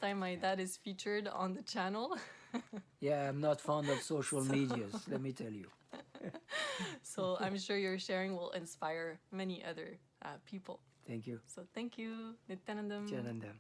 time my dad is featured on the channel. Yeah, I'm not fond of social medias, let me tell you. So I'm sure your sharing will inspire many other people. Thank you. So thank you, Nithyanandam. Nithyanandam.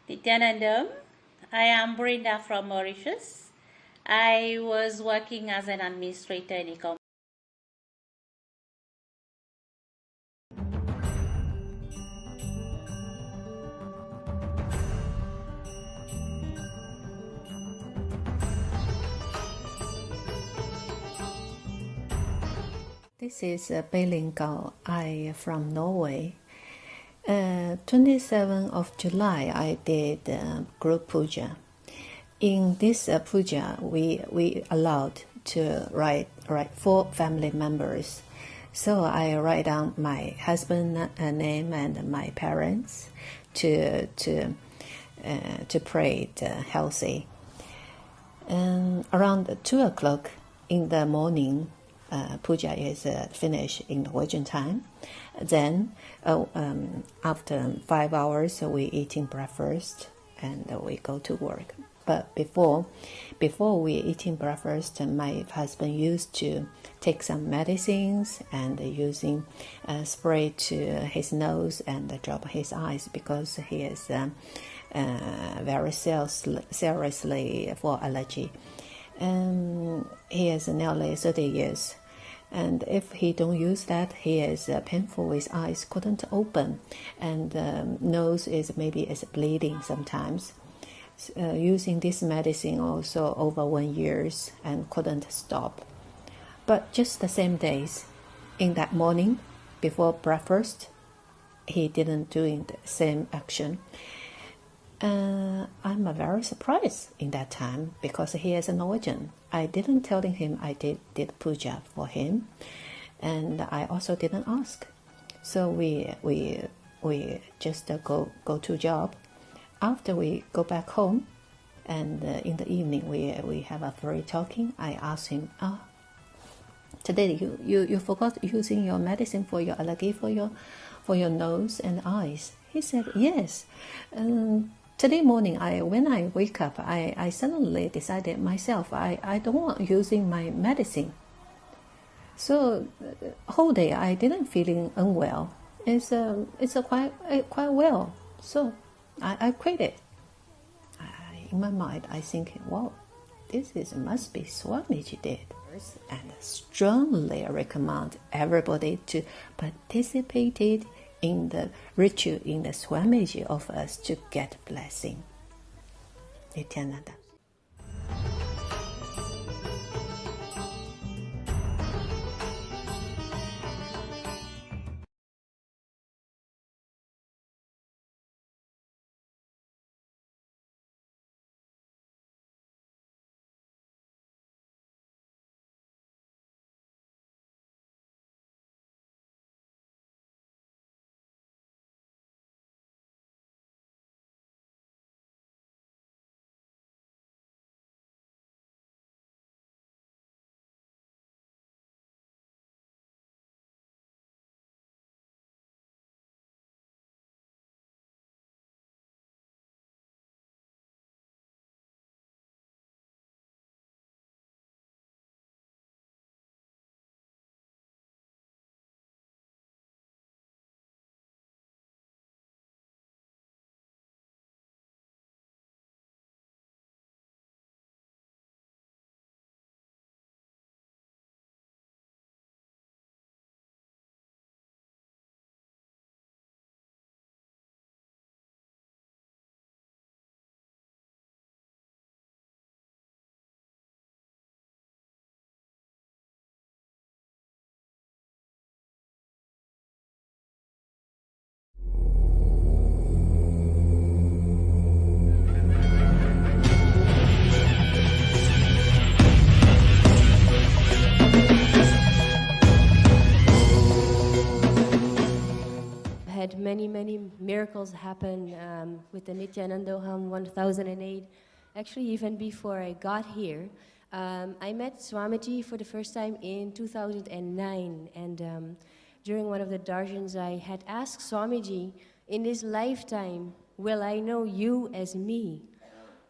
Nithyanandam. I am Brenda from Mauritius. I was working as an administrator in a company. This is Beilin Gao. I from Norway. 27th of July, I did group puja. In this puja, we allowed to write 4 family members. So I write down my husband name and my parents to pray healthy. Around 2 o'clock in the morning, puja is finished in Norwegian time. Then after 5 hours, we eating breakfast and we go to work. But before we eating breakfast, my husband used to take some medicines and using spray to his nose and drop his eyes because he is very seriously for allergy. He is nearly 30 years. And if he don't use that, he is painful. His eyes couldn't open, and nose is bleeding sometimes. Using this medicine also over 1 year and couldn't stop. But just the same days, in that morning before breakfast, he didn't doing the same action. I'm very surprised in that time because he is a Norwegian. I didn't tell him I did puja for him, and I also didn't ask. So we just go to job. After we go back home, and in the evening we have a free talking. I asked him, today you forgot using your medicine for your allergy for your nose and eyes. He said yes. Today morning, when I wake up, I suddenly decided myself I don't want using my medicine. So whole day I didn't feeling unwell. It's quite well. So I quit it. In my mind, I think, wow, this must be Swamiji did. And strongly recommend everybody to participate in the ritual in the Swamiji of us to get blessing. Nithyananda. had many, many miracles happen with the Nithyanandoham 1008. Actually, even before I got here, I met Swamiji for the first time in 2009. And during one of the darshans, I had asked Swamiji, in this lifetime, will I know you as me?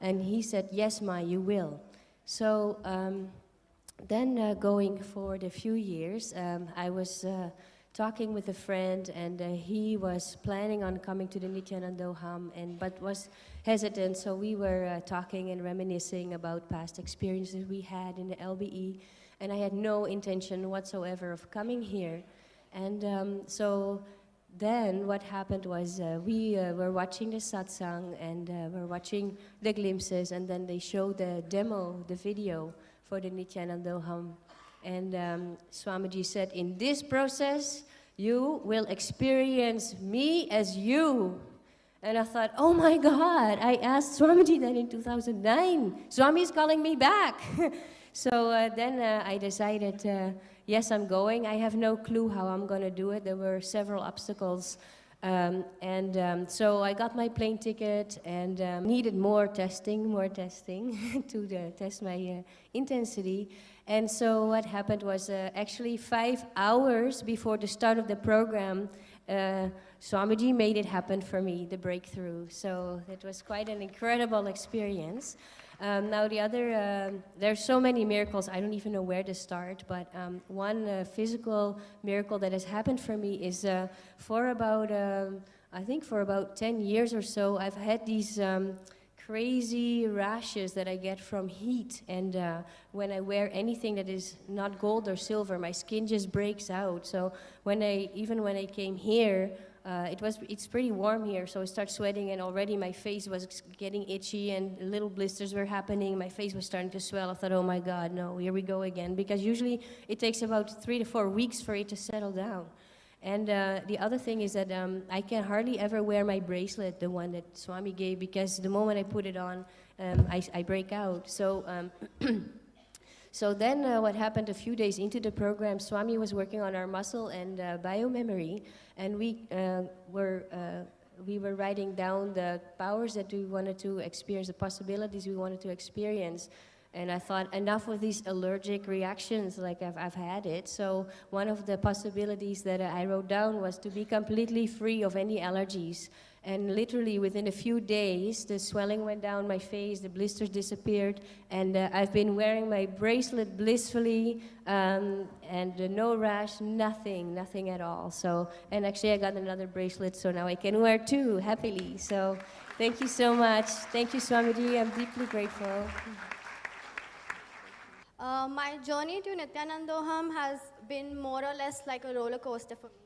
And he said, yes, Ma, you will. So then going forward a few years, I was talking with a friend, and he was planning on coming to the Nithyanandoham, but was hesitant. So we were talking and reminiscing about past experiences we had in the LBE, and I had no intention whatsoever of coming here. And so then what happened was we were watching the satsang, and were watching the glimpses, and then they showed the demo, the video for the Nithyanandoham. And Swamiji said, in this process, you will experience me as you. And I thought, oh my God, I asked Swamiji that in 2009. Swami's calling me back. So then I decided, yes, I'm going. I have no clue how I'm going to do it. There were several obstacles. So I got my plane ticket and needed more testing to test my intensity. And so what happened was actually 5 hours before the start of the program, Swamiji made it happen for me, the breakthrough. So it was quite an incredible experience. Now the other, there's so many miracles, I don't even know where to start, but one physical miracle that has happened for me is for about, I think for about 10 years or so, I've had these crazy rashes that I get from heat, and when I wear anything that is not gold or silver, my skin just breaks out. So even when I came here, it's pretty warm here, so I start sweating, and already my face was getting itchy, and little blisters were happening. My face was starting to swell. I thought, oh my God, no, here we go again, because usually it takes about 3 to 4 weeks for it to settle down. And the other thing is that I can hardly ever wear my bracelet, the one that Swami gave, because the moment I put it on, I break out. So, so then what happened a few days into the program, Swami was working on our muscle and biomemory, and we were writing down the powers that we wanted to experience, the possibilities we wanted to experience. And I thought, enough of these allergic reactions, like I've had it. So one of the possibilities that I wrote down was to be completely free of any allergies. And literally within a few days, the swelling went down my face, the blisters disappeared, and I've been wearing my bracelet blissfully, and no rash, nothing at all. So, and actually I got another bracelet, so now I can wear 2 happily. So thank you so much. Thank you, Swamiji. I'm deeply grateful. My journey to Nithyanandoham has been more or less like a roller coaster for me.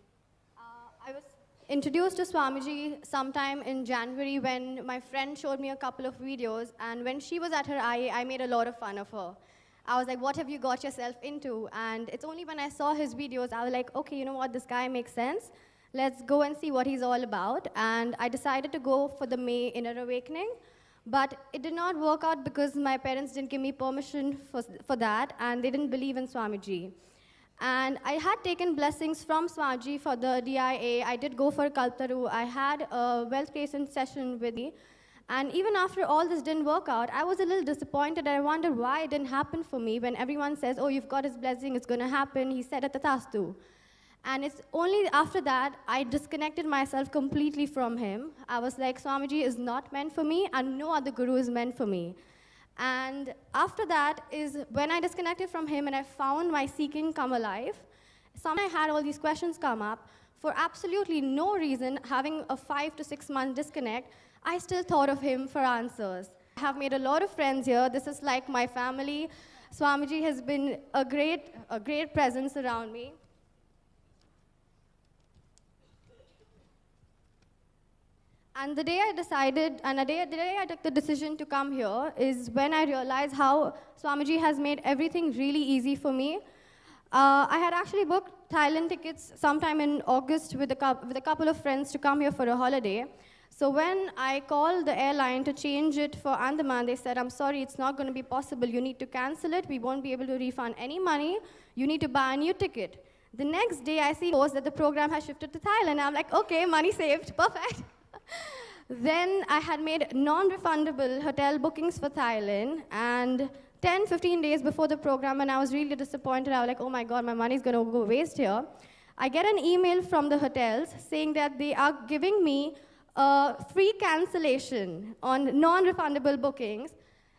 I was introduced to Swamiji sometime in January when my friend showed me a couple of videos, and when she was at her I made a lot of fun of her. I was like, what have you got yourself into? And it's only when I saw his videos, I was like, okay, you know what, this guy makes sense. Let's go and see what he's all about. And I decided to go for the May Inner Awakening. But it did not work out because my parents didn't give me permission for that, and they didn't believe in Swamiji. And I had taken blessings from Swamiji for the DIA. I did go for Kalptaru. I had a wealth creation session with me. And even after all this didn't work out, I was a little disappointed. I wondered why it didn't happen for me when everyone says, oh, you've got his blessing, it's going to happen. He said at Tatastu. And it's only after that I disconnected myself completely from him. I was like, Swamiji is not meant for me, and no other guru is meant for me. And after that is when I disconnected from him and I found my seeking come alive. I had all these questions come up. For absolutely no reason, having a 5 to 6 month disconnect, I still thought of him for answers. I have made a lot of friends here. This is like my family. Swamiji has been a great presence around me. And the day I decided, and the day I took the decision to come here is when I realized how Swamiji has made everything really easy for me. I had actually booked Thailand tickets sometime in August with a couple of friends to come here for a holiday. So when I called the airline to change it for Andaman, they said, I'm sorry, it's not going to be possible. You need to cancel it. We won't be able to refund any money. You need to buy a new ticket. The next day, I see post that the program has shifted to Thailand. I'm like, okay, money saved, perfect. Then I had made non-refundable hotel bookings for Thailand, and 10, 15 days before the program, when I was really disappointed, I was like, oh my God, my money's gonna go waste here. I get an email from the hotels saying that they are giving me a free cancellation on non-refundable bookings.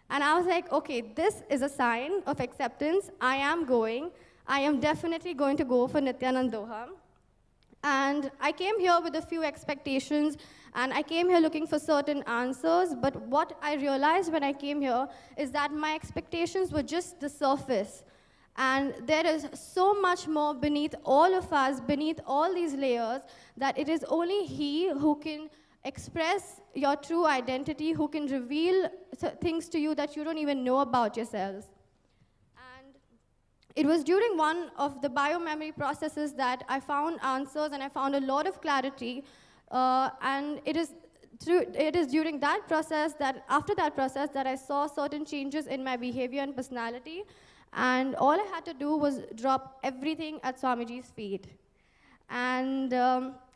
And I was like, okay, this is a sign of acceptance. I am going. I am definitely going to go for Nithyanandoham. And I came here with a few expectations, and I came here looking for certain answers, but what I realized when I came here is that my expectations were just the surface. And there is so much more beneath all of us, beneath all these layers, that it is only He who can express your true identity, who can reveal things to you that you don't even know about yourselves. And it was during one of the biomemory processes that I found answers and I found a lot of clarity. And it is during that process, after that process, that I saw certain changes in my behavior and personality. And all I had to do was drop everything at Swamiji's feet. And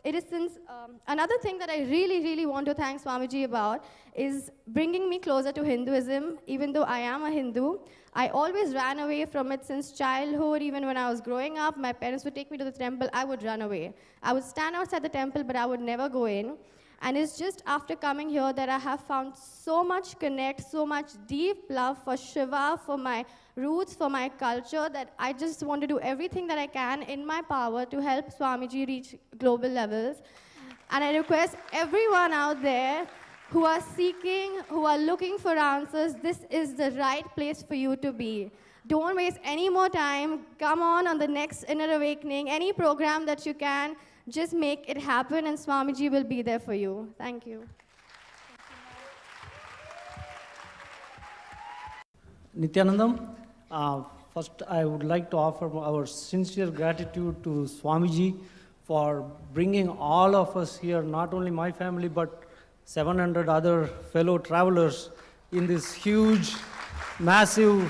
it is since, another thing that I really, really want to thank Swamiji about is bringing me closer to Hinduism. Even though I am a Hindu, I always ran away from it since childhood. Even when I was growing up, my parents would take me to the temple, I would run away. I would stand outside the temple, but I would never go in. And it's just after coming here that I have found so much connect, so much deep love for Shiva, for my roots, for my culture, that I just want to do everything that I can in my power to help Swamiji reach global levels. And I request everyone out there who are seeking, who are looking for answers, this is the right place for you to be. Don't waste any more time. Come on the next Inner Awakening, any program that you can. Just make it happen, and Swamiji will be there for you. Thank you. Nithyanandam, first I would like to offer our sincere gratitude to Swamiji for bringing all of us here, not only my family, but 700 other fellow travelers in this huge, massive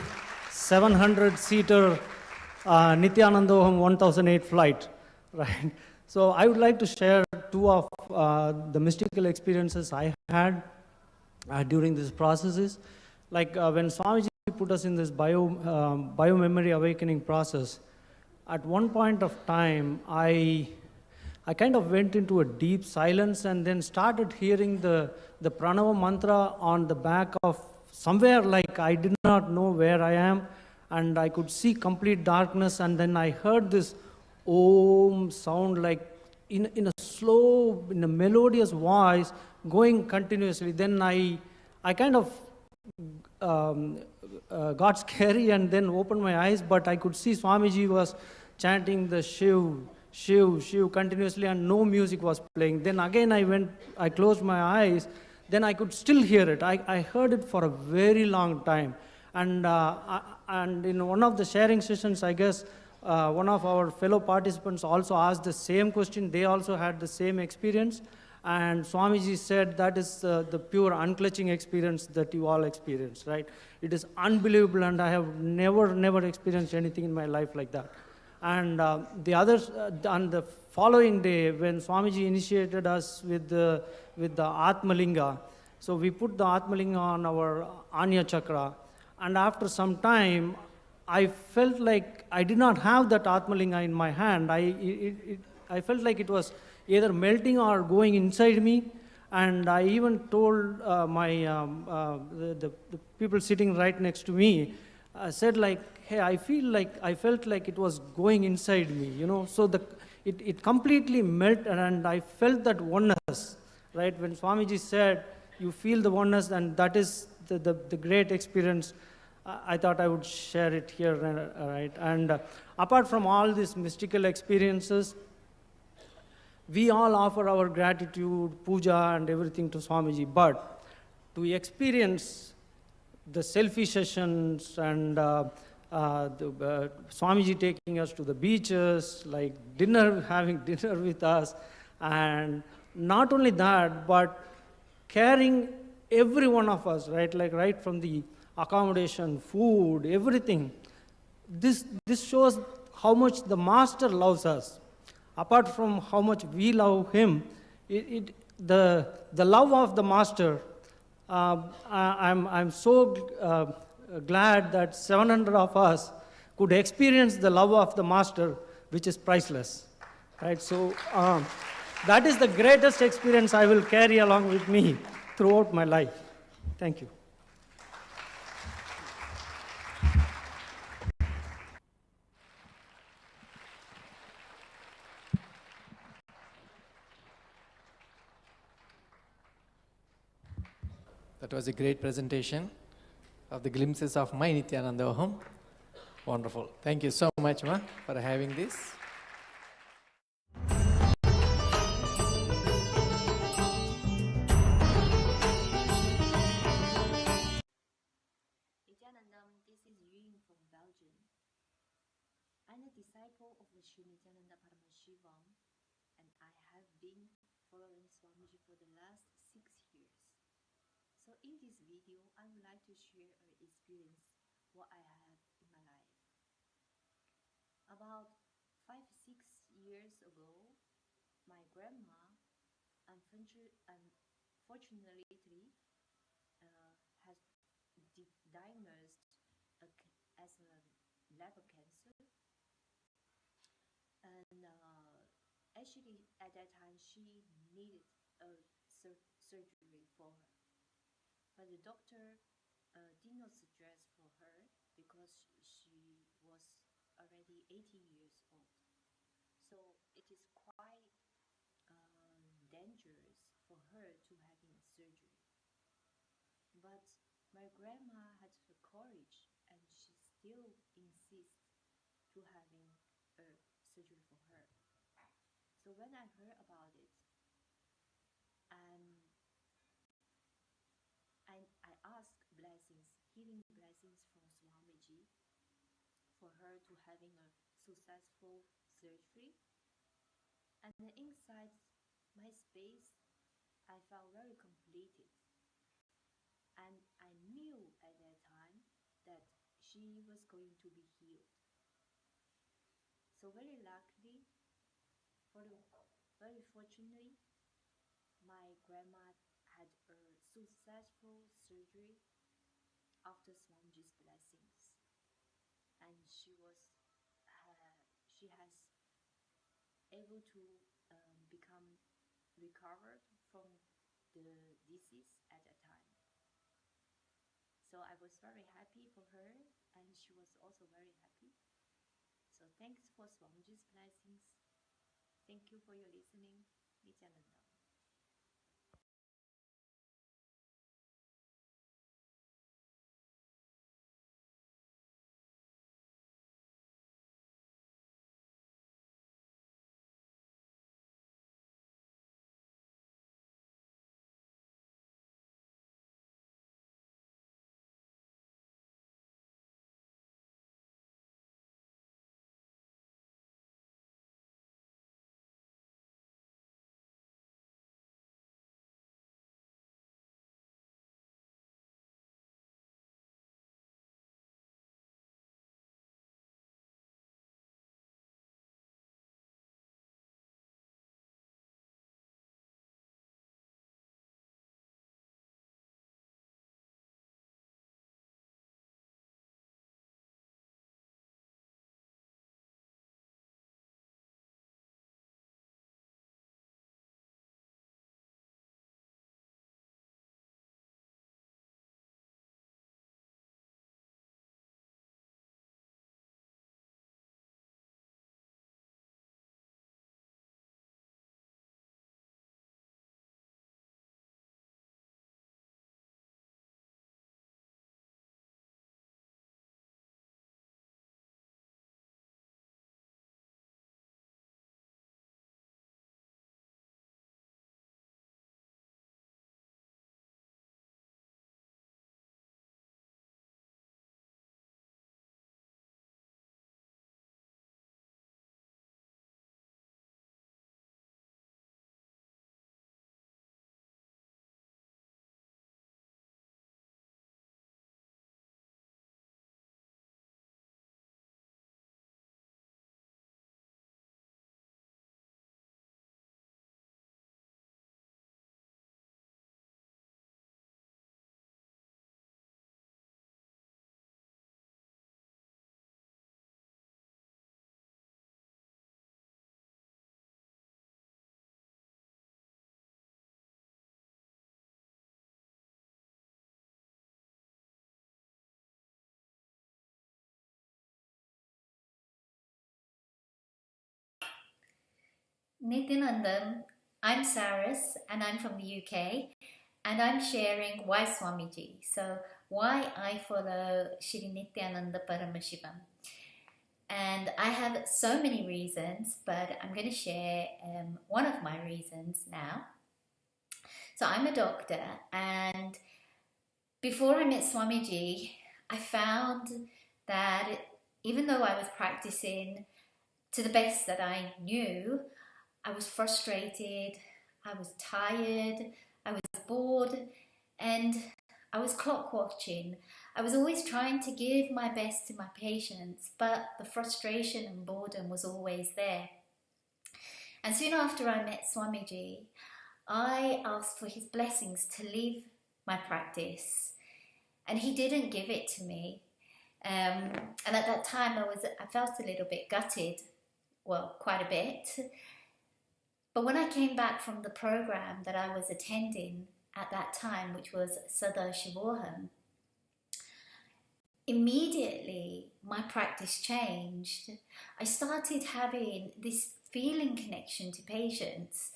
700-seater Nithyanandoham 1008 flight, right? So I would like to share two of the mystical experiences I had during these processes. Like when Swamiji put us in this biomemory awakening process, at one point of time, I kind of went into a deep silence and then started hearing the pranava mantra on the back of somewhere, like I did not know where I am, and I could see complete darkness, and then I heard this Om sound, like in a slow, in a melodious voice going continuously. Then I kind of got scary and then opened my eyes, but I could see Swamiji was chanting the Shiv, Shiv, Shiv continuously, and no music was playing. Then again I closed my eyes, then I could still hear it. I heard it for a very long time. And in one of the sharing sessions, I guess, one of our fellow participants also asked the same question. They also had the same experience. And Swamiji said that is the pure unclutching experience that you all experienced, right? It is unbelievable, and I have never experienced anything in my life like that. And the others, on the following day, when Swamiji initiated us with the Atmalinga, so we put the Atmalinga on our Anya Chakra, and after some time, I felt like I did not have that Atmalinga in my hand. I felt like it was either melting or going inside me, and I even told the people sitting right next to me, I said like, hey, I felt like it was going inside me, you know. So it completely melted, and I felt that oneness, right? When Swamiji said, you feel the oneness, and that is the great experience. I thought I would share it here, right? And apart from all these mystical experiences, we all offer our gratitude, puja, and everything to Swamiji. But to experience the selfie sessions and Swamiji taking us to the beaches, like having dinner with us, and not only that, but carrying every one of us, right? Like right from the accommodation, food, everything. This shows how much the Master loves us. Apart from how much we love him, the love of the Master, I'm so glad that 700 of us could experience the love of the Master, which is priceless. Right? So that is the greatest experience I will carry along with me throughout my life. Thank you. That was a great presentation of the glimpses of my Nithyananda. Wonderful. Thank you so much, Ma, for having this. Nithyanandam, this is Yun from Belgium. I'm a disciple of the Sri Nithyananda Paramashivam, and I have been following Swamiji for the last 6 years. So in this video, I would like to share an experience what I have in my life. About 5-6 years ago, my grandma unfortunately has diagnosed as a liver cancer, and actually at that time she needed a surgery for her, but the doctor did not suggest for her because she was already 80 years old. So it is quite dangerous for her to having surgery. But my grandma had the courage, and she still insists to having a surgery for her. So when I heard about it, I asked blessings, healing blessings from Swamiji for her to having a successful surgery. And then inside my space, I felt very completed. And I knew at that time that she was going to be healed. So very luckily, very fortunately, my grandma had a successful surgery after Swamiji's blessings, and she has able to become recovered from the disease at that time. So I was very happy for her, and she was also very happy. So thanks for Swamiji's blessings. Thank you for your listening. Nithyananda. Nithyanandam, I'm Saras and I'm from the UK, and I'm sharing why Swamiji, so why I follow Shri Nithyananda Paramashivam. And I have so many reasons, but I'm going to share one of my reasons now. So I'm a doctor, and before I met Swamiji, I found that even though I was practicing to the best that I knew, I was frustrated, I was tired, I was bored, and I was clock watching. I was always trying to give my best to my patients, but the frustration and boredom was always there. And soon after I met Swamiji, I asked for his blessings to leave my practice, and he didn't give it to me. And at that time I felt a little bit gutted, well, quite a bit. But when I came back from the program that I was attending at that time, which was Parashakti, immediately my practice changed. I started having this feeling connection to patients,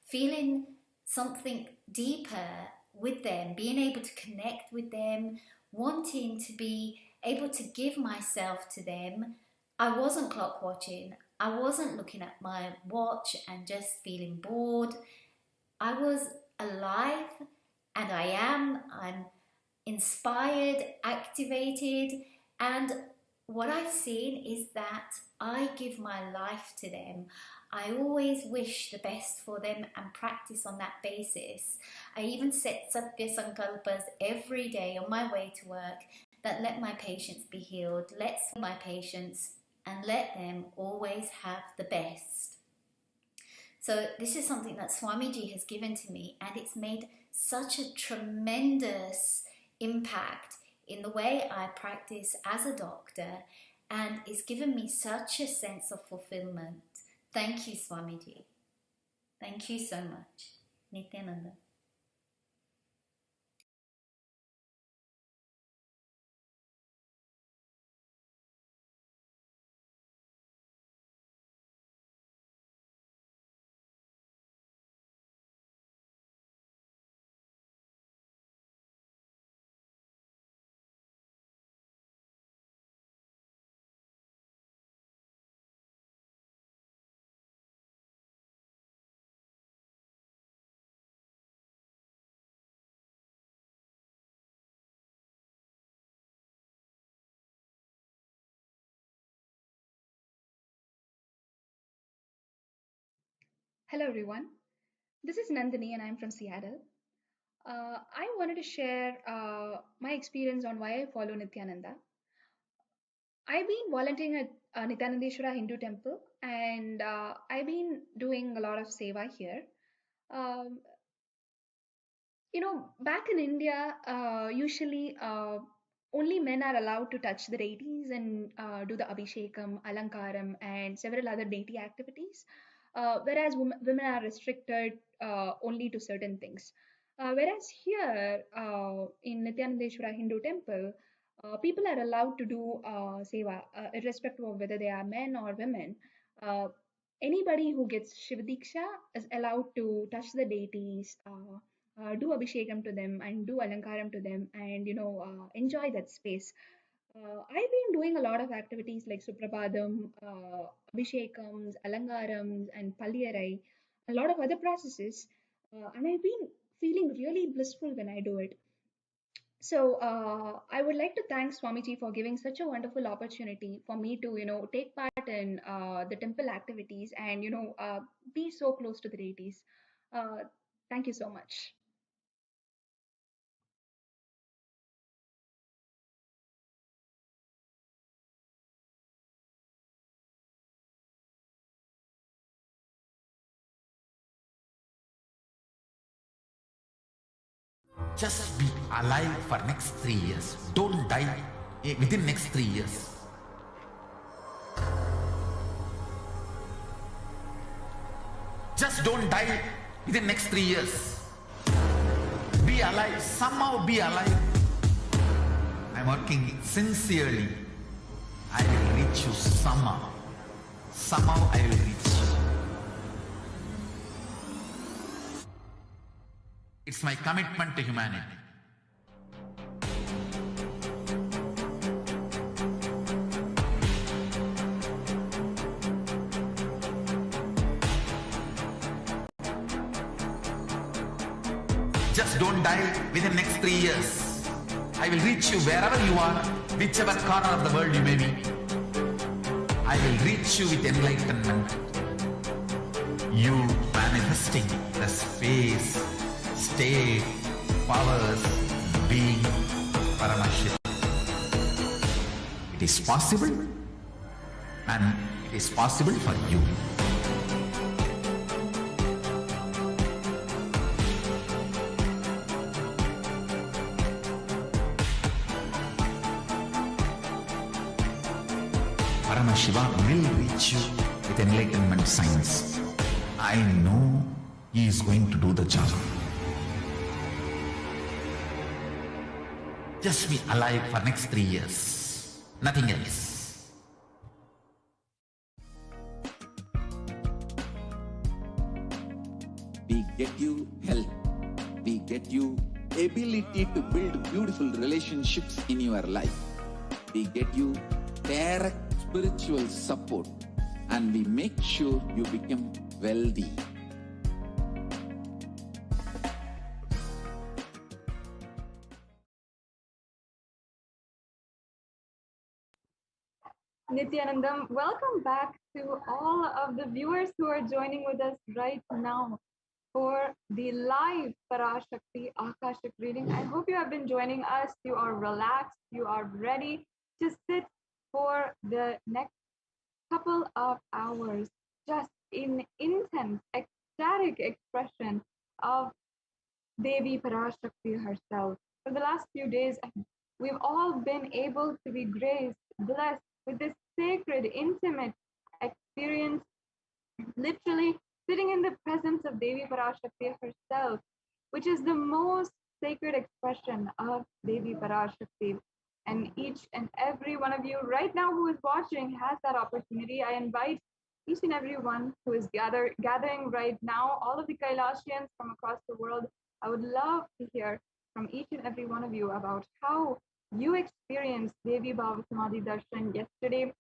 feeling something deeper with them, being able to connect with them, wanting to be able to give myself to them. I wasn't clock watching. I wasn't looking at my watch and just feeling bored. I was alive, and I'm inspired, activated, and what I've seen is that I give my life to them. I always wish the best for them and practice on that basis. I even set Satya Sankalpas every day on my way to work that let my patients be healed, let my patients, and let them always have the best. So this is something that Swamiji has given to me, and it's made such a tremendous impact in the way I practice as a doctor, and it's given me such a sense of fulfillment. Thank you, Swamiji. Thank you so much. Nithyananda. Hello everyone, this is Nandini and I'm from Seattle. I wanted to share my experience on why I follow Nithyananda. I've been volunteering at Nithyanandeshwara Hindu Temple, and I've been doing a lot of seva here. Um, back in India, usually only men are allowed to touch the deities and do the Abhishekam, Alankaram, and several other deity activities, whereas women are restricted only to certain things. Whereas here in Nithyanandeshwara Hindu Temple, people are allowed to do seva, irrespective of whether they are men or women. Anybody who gets Shivadiksha is allowed to touch the deities, do abhishekam to them and do alankaram to them, and enjoy that space. I've been doing a lot of activities like suprabhadam, abhishekams, alankarams, and palyarai, a lot of other processes, and I've been feeling really blissful when I do it. So I would like to thank Swamiji for giving such a wonderful opportunity for me to take part in the temple activities and be so close to the deities. Thank you so much. Just be alive for next 3 years. Don't die within next 3 years. Just don't die within next 3 years. Be alive, somehow be alive. I'm working sincerely. I will reach you somehow. Somehow I will reach you. It's my commitment to humanity. Just don't die within next 3 years. I will reach you wherever you are, whichever corner of the world you may be. I will reach you with enlightenment. You manifesting the space, state, powers, being Paramashivoham. It is possible, and it is possible for you. Paramashiva will reach you with enlightenment science. I know he is going to do the job. Just be alive for next 3 years. Nothing else. We get you health. We get you ability to build beautiful relationships in your life. We get you direct spiritual support, and we make sure you become wealthy. Nithyanandam, welcome back to all of the viewers who are joining with us right now for the live Parashakti Akashic reading. I hope you have been joining us. You are relaxed. You are ready to sit for the next couple of hours just in intense, ecstatic expression of Devi Parashakti herself. For the last few days, we've all been able to be graced, blessed with this sacred, intimate experience, literally sitting in the presence of Devi Parashakti herself, which is the most sacred expression of Devi Parashakti. And each and every one of you right now who is watching has that opportunity. I invite each and every one who is gathering right now, all of the Kailasians from across the world. I would love to hear from each and every one of you about how you experienced Devi Bhava Samadhi Darshan yesterday.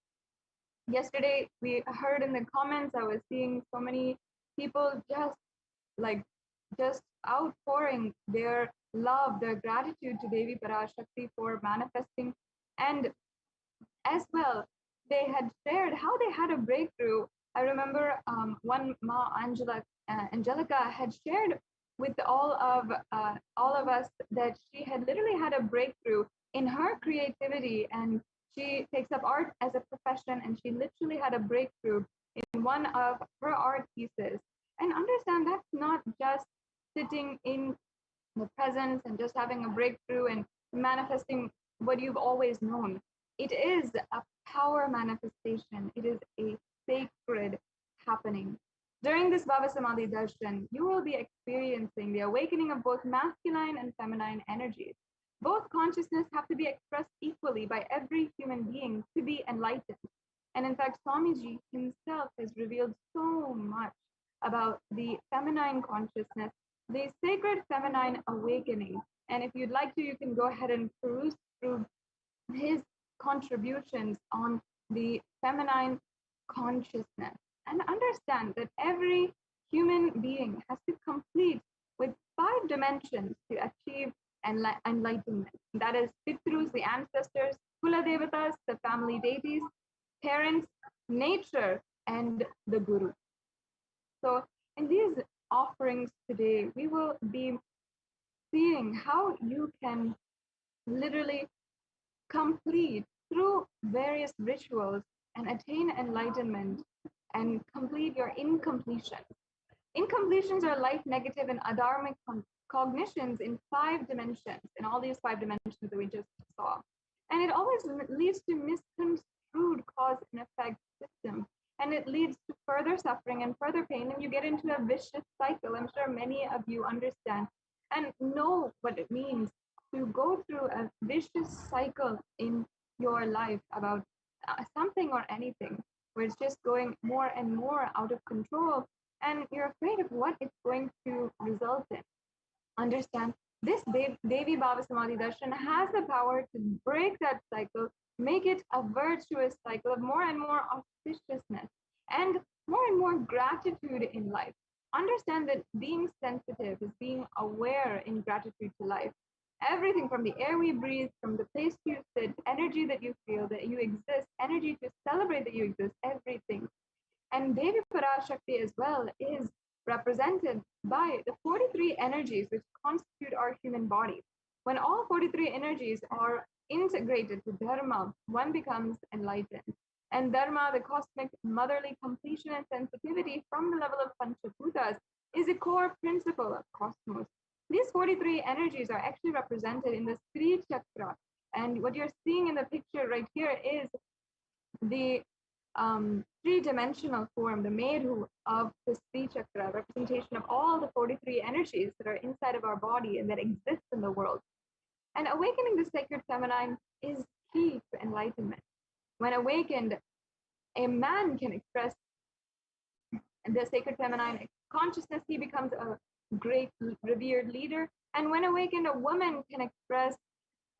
Yesterday, we heard in the comments, I was seeing so many people just outpouring their love, their gratitude to Devi Parashakti for manifesting. And as well, they had shared how they had a breakthrough. I remember one Ma Angelica had shared with all of us that she had literally had a breakthrough in her creativity, and she takes up art as a profession, and she literally had a breakthrough in one of her art pieces. And understand that's not just sitting in the presence and just having a breakthrough and manifesting what you've always known. It is a power manifestation. It is a sacred happening. During this Bhava Samadhi Darshan, you will be experiencing the awakening of both masculine and feminine energies. Both consciousness have to be expressed equally by every human being to be enlightened. And in fact, Swamiji himself has revealed so much about the feminine consciousness, the sacred feminine awakening. And if you'd like to, you can go ahead and peruse through his contributions on the feminine consciousness and understand that every human being has to complete with 5 dimensions to achieve enlightenment. That is Pitrus, the ancestors, Kula Devatas, the family deities, parents, nature, and the Guru. So in these offerings today, we will be seeing how you can literally complete through various rituals and attain enlightenment and complete your incompletions. Incompletions are life negative and adharmic cognitions in 5 dimensions, in all these 5 dimensions that we just saw. And it always leads to misconstrued cause and effect system. And it leads to further suffering and further pain, and you get into a vicious cycle. I'm sure many of you understand and know what it means to go through a vicious cycle in your life about something or anything, where it's just going more and more out of control, and you're afraid of what it's going to result in. Understand, this Devi Bhava Samadhi Darshan has the power to break that cycle, make it a virtuous cycle of more and more auspiciousness and more gratitude in life. Understand that being sensitive is being aware in gratitude to life. Everything from the air we breathe, from the place you sit, energy that you feel that you exist, energy to celebrate that you exist, everything. And Devi Parashakti as well is represented by the 43 energies which constitute our human body. When all 43 energies are integrated to Dharma, one becomes enlightened. And Dharma, the cosmic motherly completion and sensitivity from the level of Panchaputas, is a core principle of cosmos. These 43 energies are actually represented in the Sri Chakra. And what you're seeing in the picture right here is the three-dimensional form, the Meru of the Sri Chakra, representation of all the 43 energies that are inside of our body and that exist in the world. And awakening the sacred feminine is key to enlightenment. When awakened, a man can express the sacred feminine consciousness, he becomes a great revered leader. And when awakened, a woman can express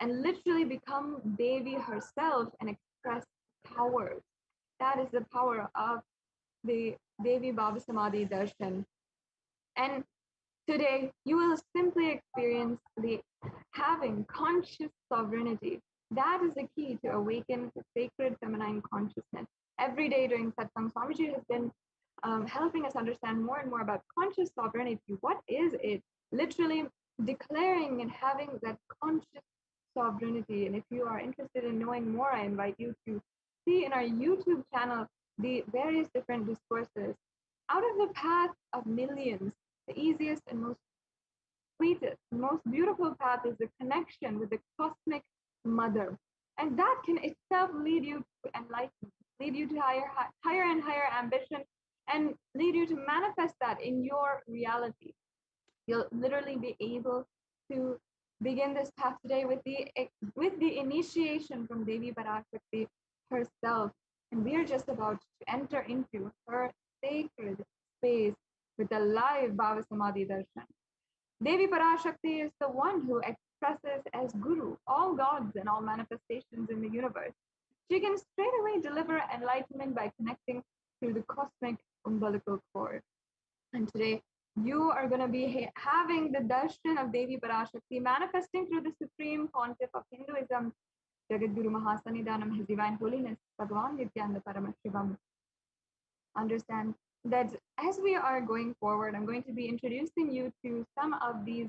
and literally become Devi herself and express powers. That is the power of the Devi Bhava Samadhi Darshan. And today, you will simply experience the having conscious sovereignty. That is the key to awaken the sacred feminine consciousness. Every day during Satsang, Swamiji has been helping us understand more and more about conscious sovereignty. What is it? Literally declaring and having that conscious sovereignty. And if you are interested in knowing more, I invite you to see in our YouTube channel the various different discourses. Out of the path of millions, the easiest and most sweetest, most beautiful path is the connection with the cosmic mother. And that can itself lead you to enlightenment, lead you to higher and higher ambition, and lead you to manifest that in your reality. You'll literally be able to begin this path today with the initiation from Devi Parashakti herself. And we are just about to enter into her sacred space with the live Bhava Samadhi Darshan. Devi Parashakti is the one who expresses as Guru all gods and all manifestations in the universe. She can straight away deliver enlightenment by connecting through the cosmic umbilical cord. And today, you are going to be having the darshan of Devi Parashakti manifesting through the supreme pontiff of Hinduism, Jagadguru Mahasannidhanam, His Divine Holiness, Bhagavan Nithyananda Paramashivam. Understand that as we are going forward, I'm going to be introducing you to some of these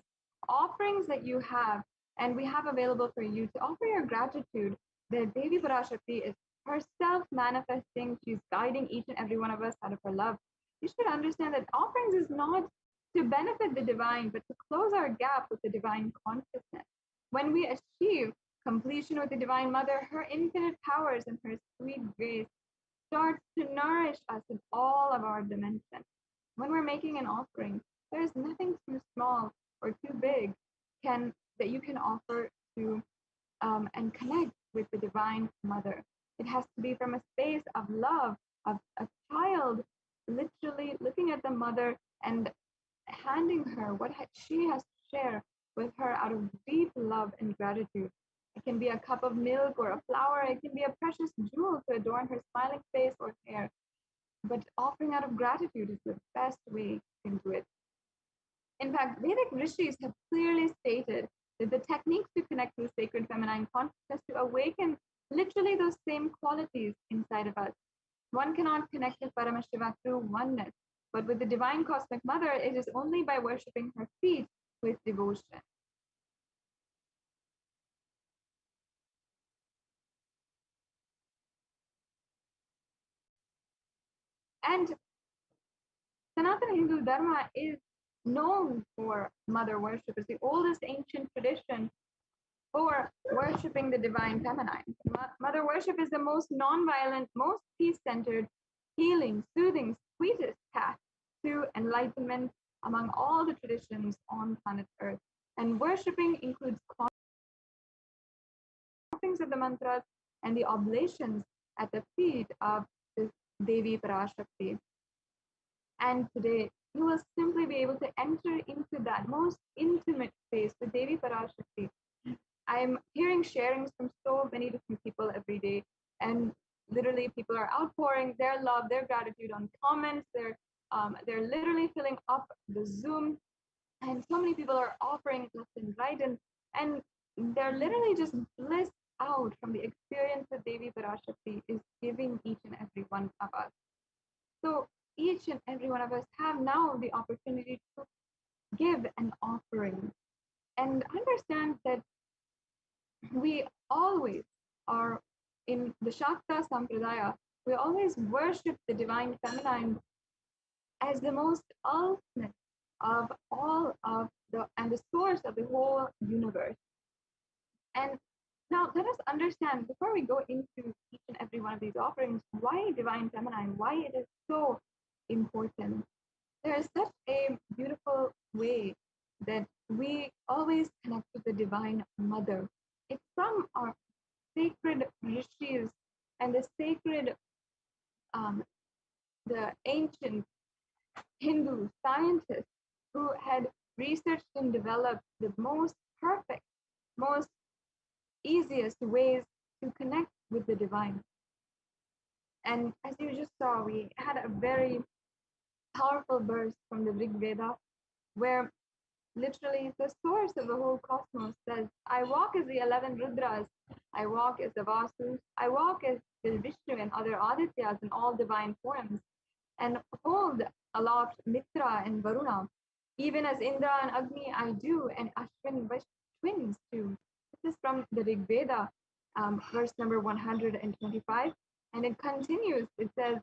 offerings that you have, and we have available for you to offer your gratitude that Devi Parashakti is herself manifesting. She's guiding each and every one of us out of her love. You should understand that offerings is not to benefit the divine, but to close our gap with the divine consciousness. When we achieve completion with the Divine Mother, her infinite powers and her sweet grace starts to nourish us in all of our dimensions. When we're making an offering, there's nothing too small or too big that you can offer to and connect with the Divine Mother. It has to be from a space of love, of a child literally looking at the mother and handing her what she has to share with her out of deep love and gratitude. It can be a cup of milk or a flower. It can be a precious jewel to adorn her smiling face or hair. But offering out of gratitude is the best way you can do it. In fact, Vedic rishis have clearly stated that the techniques to connect to the sacred feminine consciousness to awaken literally those same qualities inside of us. One cannot connect with Paramashiva through oneness, but with the divine cosmic mother, it is only by worshipping her feet with devotion. And Sanatana Hindu Dharma is known for mother worship. It's the oldest ancient tradition for worshipping the divine feminine. Mother worship is the most non-violent, most peace-centered, healing, soothing, sweetest path to enlightenment among all the traditions on planet Earth. And worshipping includes offerings of the mantras and the oblations at the feet of this Devi Parashakti. And today, you will simply be able to enter into that most intimate space with Devi Parashakti. I'm hearing sharings from so many different people every day, and literally people are outpouring their love, their gratitude on comments. They're literally filling up the Zoom, and so many people are offering left and right, and they're literally just blissed out from the experience that Devi Parashakti is giving each and every one of us. So each and every one of us have now the opportunity to give an offering and understand that we always are in the Shakta Sampradaya, we always worship the divine feminine as the most ultimate of all of the source of the whole universe. And now let us understand, before we go into each and every one of these offerings, why divine feminine, why it is so important. There is such a beautiful way that we always connect with the divine mother. It's from our sacred rishis and the sacred, the ancient Hindu scientists who had researched and developed the most perfect, most easiest ways to connect with the divine. And as you just saw, we had a very powerful verse from the Rig Veda where literally the source of the whole cosmos says, I walk as the 11 Rudras, I walk as the Vasus, I walk as the Vishnu and other Adityas in all divine forms, and hold aloft Mitra and Varuna, even as Indra and Agni I do, and Ashwin twins too. This is from the Rig Veda, verse number 125, and it continues. It says,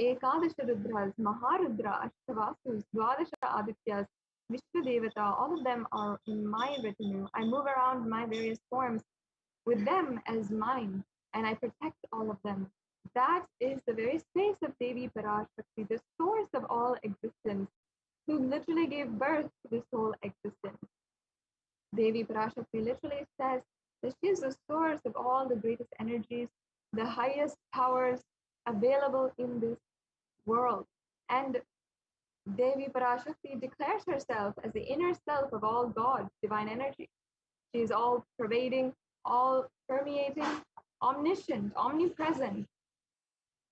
Ekadasha Rudras, Maharudra, Ashtavasus, Dwadasha Adityas, Vishwadevata, all of them are in my retinue. I move around my various forms with them as mine, and I protect all of them. That is the very space of Devi Parashakti, the source of all existence, who literally gave birth to this whole existence. Devi Parashakti literally says that she is the source of all the greatest energies, the highest powers available in this world. And Devi Parashakti declares herself as the inner self of all God, divine energy. She is all pervading, all permeating, omniscient, omnipresent,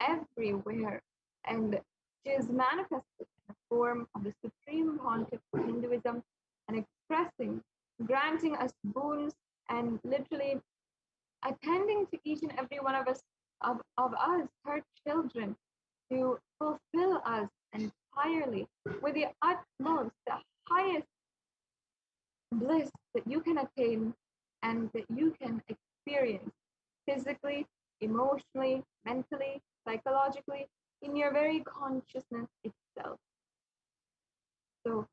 everywhere. And she is manifested in the form of the supreme pontiff of Hinduism and expressing, granting us boons, and literally attending to each and every one of us, of us, her children, to fulfill us entirely with the utmost, the highest bliss that you can attain and that you can experience physically, emotionally, mentally, psychologically, in your very consciousness itself. So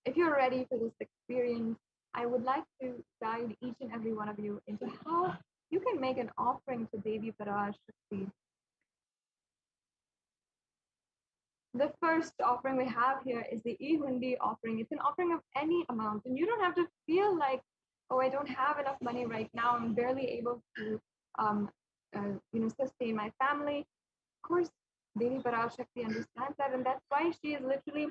if you're ready for this experience, I would like to guide each and every one of you into how you can make an offering to Devi Parashakti. The first offering we have here is the e-hundi offering. It's an offering of any amount, and you don't have to feel like, oh, I don't have enough money right now. I'm barely able to, sustain my family. Of course, Devi Parashakti understands that, and that's why she is literally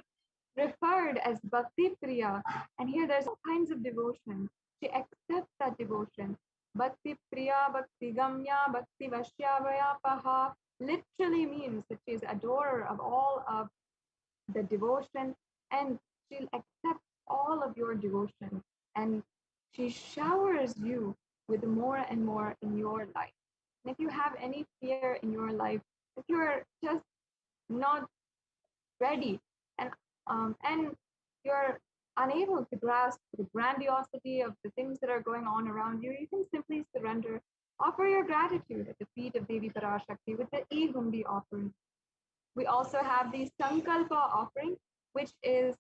referred as Bhakti Priya. And here there's all kinds of devotion. She accepts that devotion. Bhakti Priya, Bhakti Gamya, Bhakti Vashyavayapaha literally means that she is adorer of all of the devotion, and she'll accept all of your devotion, and she showers you with more and more in your life. And if you have any fear in your life, if you're just not ready and you're unable to grasp the grandiosity of the things that are going on around you, you can simply surrender, offer your gratitude at the feet of Devi Parashakti with the e-hundi offering. We also have the Sankalpa offering, which is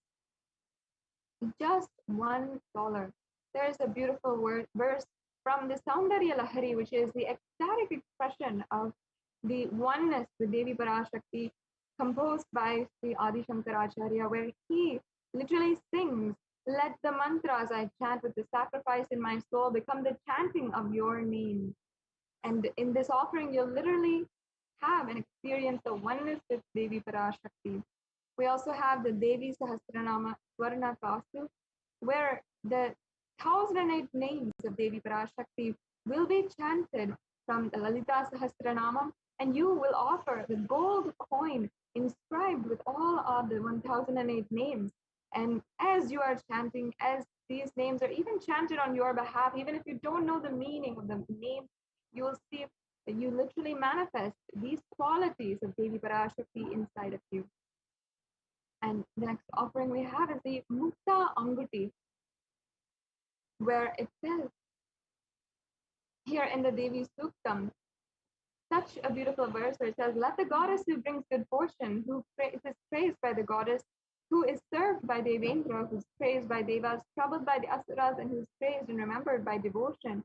just $1. There's a beautiful verse from the Saundarya Lahari, which is the ecstatic expression of the oneness with Devi Parashakti, composed by Sri Adi Shankaracharya, where he literally sings, let the mantras I chant with the sacrifice in my soul become the chanting of your name. And in this offering, you'll literally have an experience of oneness with Devi Parashakti. We also have the Devi Sahasranama Swarna Kasu, where the 1008 names of Devi Parashakti will be chanted from the Lalita Sahasranama, and you will offer the gold coin inscribed with all of the 1008 names. And as you are chanting, as these names are even chanted on your behalf, even if you don't know the meaning of the name, you will see that you literally manifest these qualities of Devi Parashakti inside of you. And the next offering we have is the Mukta Anguti, where it says here in the Devi Suktam, such a beautiful verse where it says, let the goddess who brings good fortune, who is praised by the goddess, who is served by Devendra, who's praised by Devas, troubled by the Asuras, and who's praised and remembered by devotion,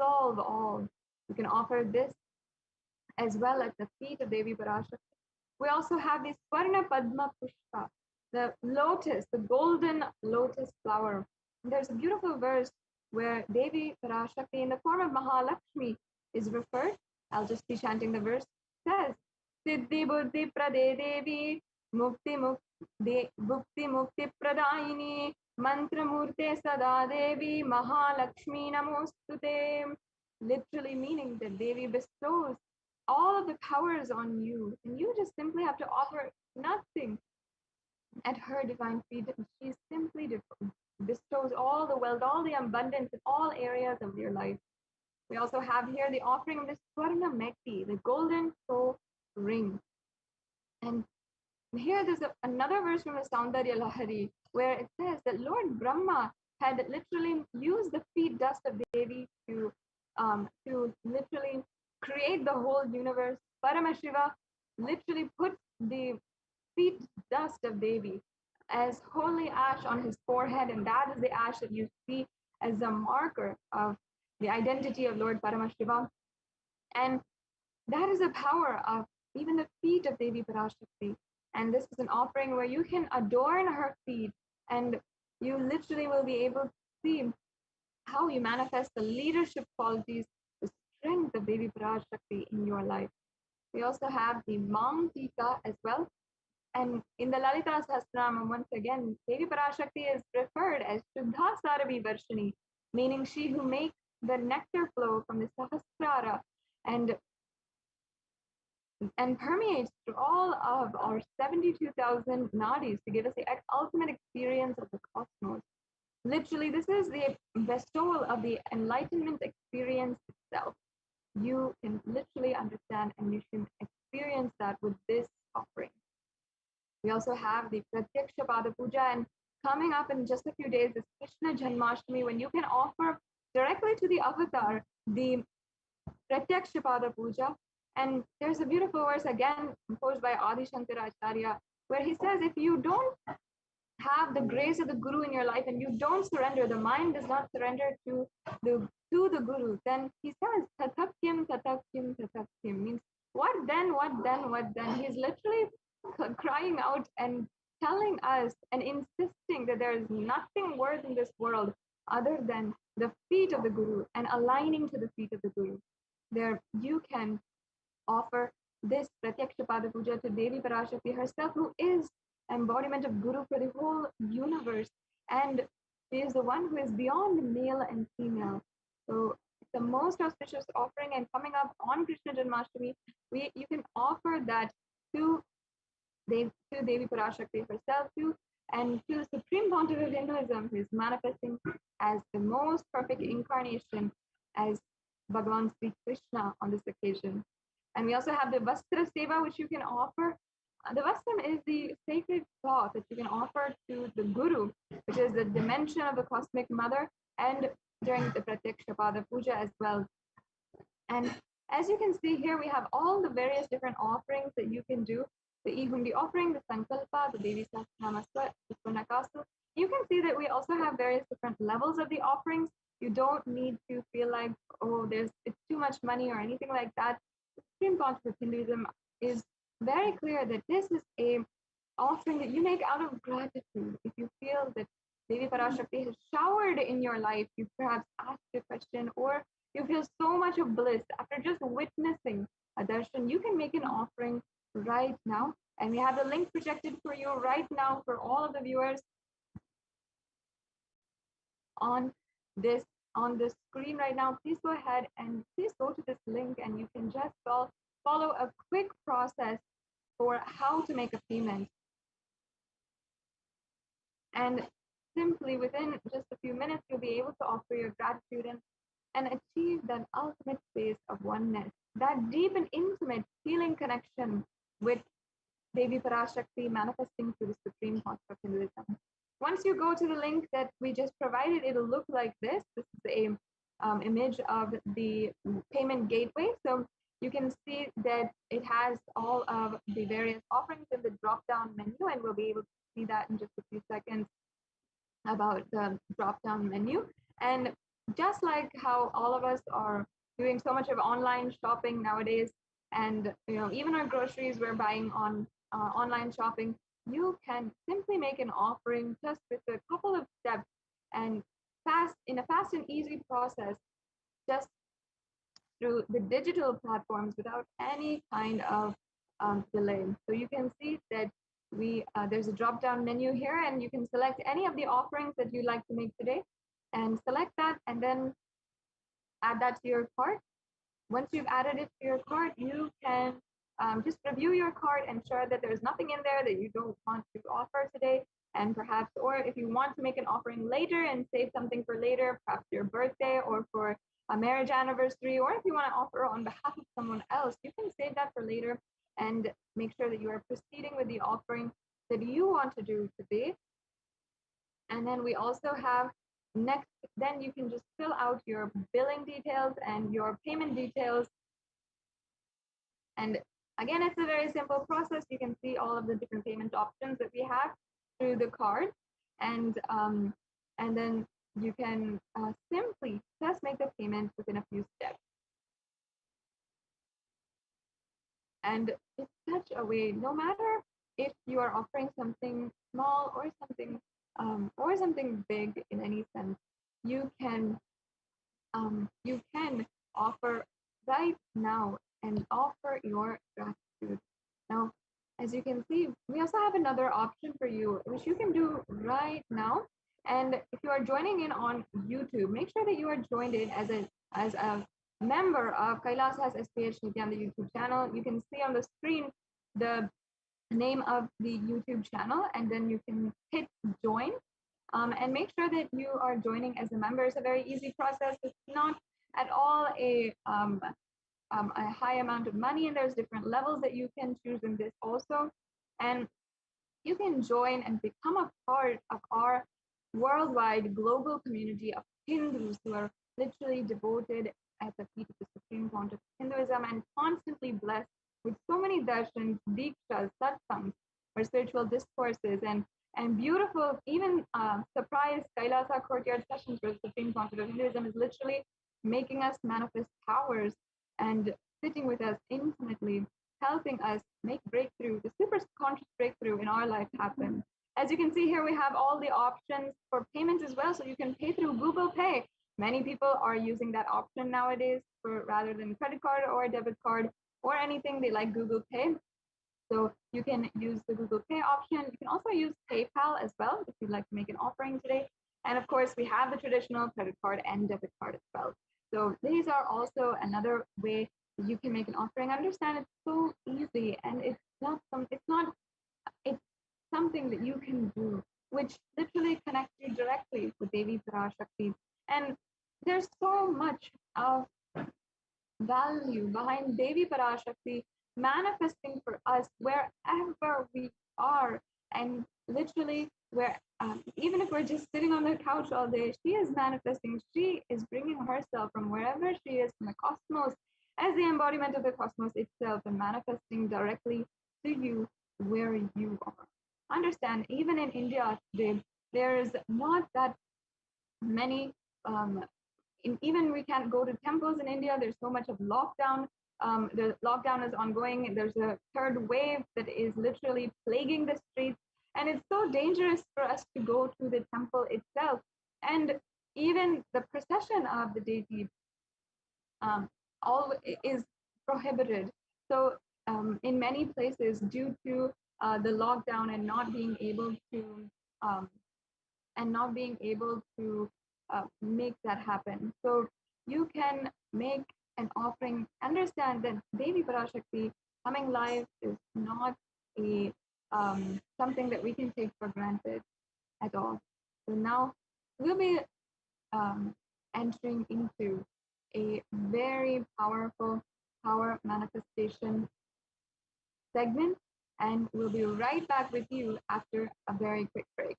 solve all. You can offer this as well at the feet of Devi Parashakti. We also have the Swarna Padma Pushpa, the lotus, the golden lotus flower. There's a beautiful verse where Devi Parashakti in the form of Mahalakshmi is referred. I'll just be chanting the verse. It says, Siddhi Buddhi Prade Devi Mukti Mukti Pradayini Mantra Murte Sada Devi Mahalakshmi Namostute. Literally meaning that Devi bestows all of the powers on you, and you just simply have to offer nothing at her divine feet. She simply bestows all the wealth, all the abundance in all areas of your life. We also have here the offering of the Swarna Mekti, the golden soul ring. And here there's another verse from the Saundarya Lahari where it says that Lord Brahma had literally used the feet dust of Devi to literally create the whole universe. Paramashiva literally put the feet dust of Devi as holy ash on his forehead, and that is the ash that you see as a marker of the identity of Lord Paramashiva. And that is the power of even the feet of Devi Parashakti. And this is an offering where you can adorn her feet, and you literally will be able to see how you manifest the leadership qualities, the strength of Devi Parashakti in your life. We also have the Mang Tika as well. And in the Lalita Sahasranama, once again, Devi Parashakti is referred as Shuddha Saravi Varshini, meaning she who makes the nectar flow from the Sahasrara and permeates through all of our 72,000 nadis to give us the ultimate experience of the cosmos. Literally, this is the bestowal of the enlightenment experience itself. You can literally understand and you can experience that with this offering. We also have the Pratyaksha Pada Puja, and coming up in just a few days is Krishna Janmashtami, when you can offer directly to the avatar the Pratyaksha Pada Puja. And there's a beautiful verse again composed by Adi Shankaracharya where he says, if you don't have the grace of the Guru in your life and you don't surrender, the mind does not surrender to the Guru, then he says, Tatakyam, Tatakyam, Tatakyam, means what then, what then, what then? He's literally crying out and telling us and insisting that there is nothing worth in this world other than the feet of the Guru and aligning to the feet of the Guru. There you can offer this Pratyaksha Pada Puja to Devi Parashakti herself, who is embodiment of Guru for the whole universe, and she is the one who is beyond male and female. So it's the most auspicious offering, and coming up on Krishna Janmashtami, you can offer that to Devi Parashakti herself too, and to the Supreme Pontiff of Hinduism, who is manifesting as the most perfect incarnation as Bhagavan Sri Krishna on this occasion. And we also have the Vastra Seva, which you can offer. The Vastram is the sacred cloth that you can offer to the Guru, which is the dimension of the cosmic mother, and during the Pratyaksha Pada Puja as well. And as you can see here, we have all the various different offerings that you can do. The Ihundi offering, the Sankalpa, the Devi Sahasranama, the Punakasu. You can see that we also have various different levels of the offerings. You don't need to feel like, oh, it's too much money or anything like that. The Supreme Pontiff of Hinduism is very clear that this is a offering that you make out of gratitude. If you feel that Devi Parashakti has showered in your life, you perhaps asked a question, or you feel so much of bliss after just witnessing a darshan, you can make an offering right now And we have the link projected for you right now for all of the viewers on this on the screen right now. Please go ahead and please go to this link, and you can just follow a quick process for how to make a payment. And simply within just a few minutes, you'll be able to offer your gratitude and achieve that ultimate space of oneness, that deep and intimate feeling connection with Devi Parashakti manifesting through the supreme concept of Hinduism. Once you go to the link that we just provided, it'll look like this. This is a image of the payment gateway. So you can see that it has all of the various offerings in the drop-down menu, and we'll be able to see that in just a few seconds about the drop-down menu. And just like how all of us are doing so much of online shopping nowadays, and even our groceries we're buying on online shopping, you can simply make an offering just with a couple of steps and in a fast and easy process, just through the digital platforms without any kind of delay. So you can see that there's a drop-down menu here, and you can select any of the offerings that you'd like to make today, and select that, and then add that to your cart. Once you've added it to your cart, you can just review your cart, ensure that there's nothing in there that you don't want to offer today, and perhaps, or if you want to make an offering later and save something for later, perhaps your birthday or for a marriage anniversary, or if you want to offer on behalf of someone else, you can save that for later and make sure that you are proceeding with the offering that you want to do today. And then we also have next, then you can just fill out your billing details and your payment details. And again, it's a very simple process. You can see all of the different payment options that we have through the card. And then you can simply just make the payment within a few steps. And it's such a way, no matter if you are offering something small or something big in any sense, you can offer right now and offer your gratitude. Now, as you can see, we also have another option for you, which you can do right now. And if you are joining in on YouTube, make sure that you are joined in as a member of Kailasa's HDH Nithyananda YouTube channel. You can see on the screen the name of the YouTube channel, and then you can hit join. And make sure that you are joining as a member. It's a very easy process. It's not at all a high amount of money, and there's different levels that you can choose in this also. And you can join and become a part of our worldwide global community of Hindus who are literally devoted at the feet of the supreme fount of Hinduism and constantly blessed with so many darshans, dikshas, satsangs, or spiritual discourses, and beautiful, even surprise Kailasa courtyard sessions where the supreme fount of Hinduism is literally making us manifest powers and sitting with us intimately, helping us make breakthrough, the super conscious breakthrough in our life happen. As you can see here, we have all the options for payments as well. So you can pay through Google Pay. Many people are using that option nowadays rather than credit card or debit card or anything. They like Google Pay. So you can use the Google Pay option. You can also use PayPal as well if you'd like to make an offering today. And of course, we have the traditional credit card and debit card as well. So these are also another way you can make an offering. Understand it's so easy, and it's something that you can do, which literally connects you directly with Devi Parashakti. And there's so much of value behind Devi Parashakti manifesting for us wherever we are, and literally where even if we're just sitting on the couch all day, she is manifesting. She is bringing herself from wherever she is from the cosmos as the embodiment of the cosmos itself and manifesting directly to you where you are. Understand, even in India today, there's not that many even we can't go to temples in India. There's so much of lockdown. The lockdown is ongoing. There's a third wave that is literally plaguing the streets. And it's so dangerous for us to go to the temple itself. And even the procession of the deity is prohibited. So in many places, due to the lockdown and not being able to um, make that happen. So you can make an offering. Understand that Devi Parashakti coming live is not a something that we can take for granted at all. So now we'll be entering into a very powerful power manifestation segment, and we'll be right back with you after a very quick break.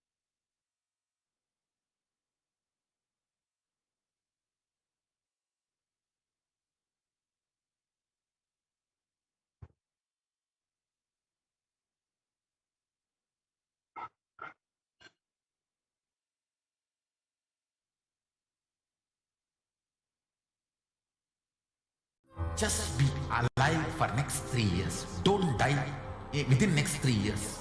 Just be alive for next 3 years. Don't die within next 3 years.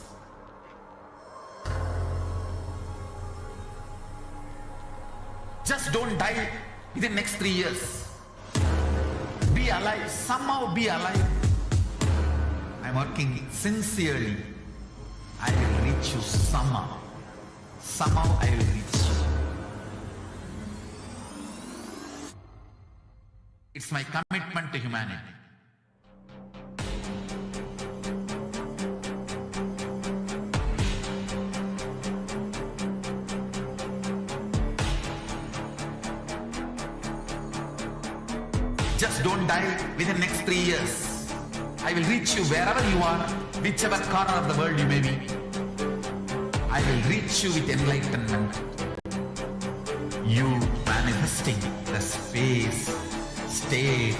Just don't die within next 3 years. Be alive. Somehow be alive. I'm working sincerely. I will reach you somehow. Somehow I will reach you. It's my commitment to humanity. Just don't die within next 3 years. I will reach you wherever you are, whichever corner of the world you may be. I will reach you with enlightenment. You manifesting the space, state,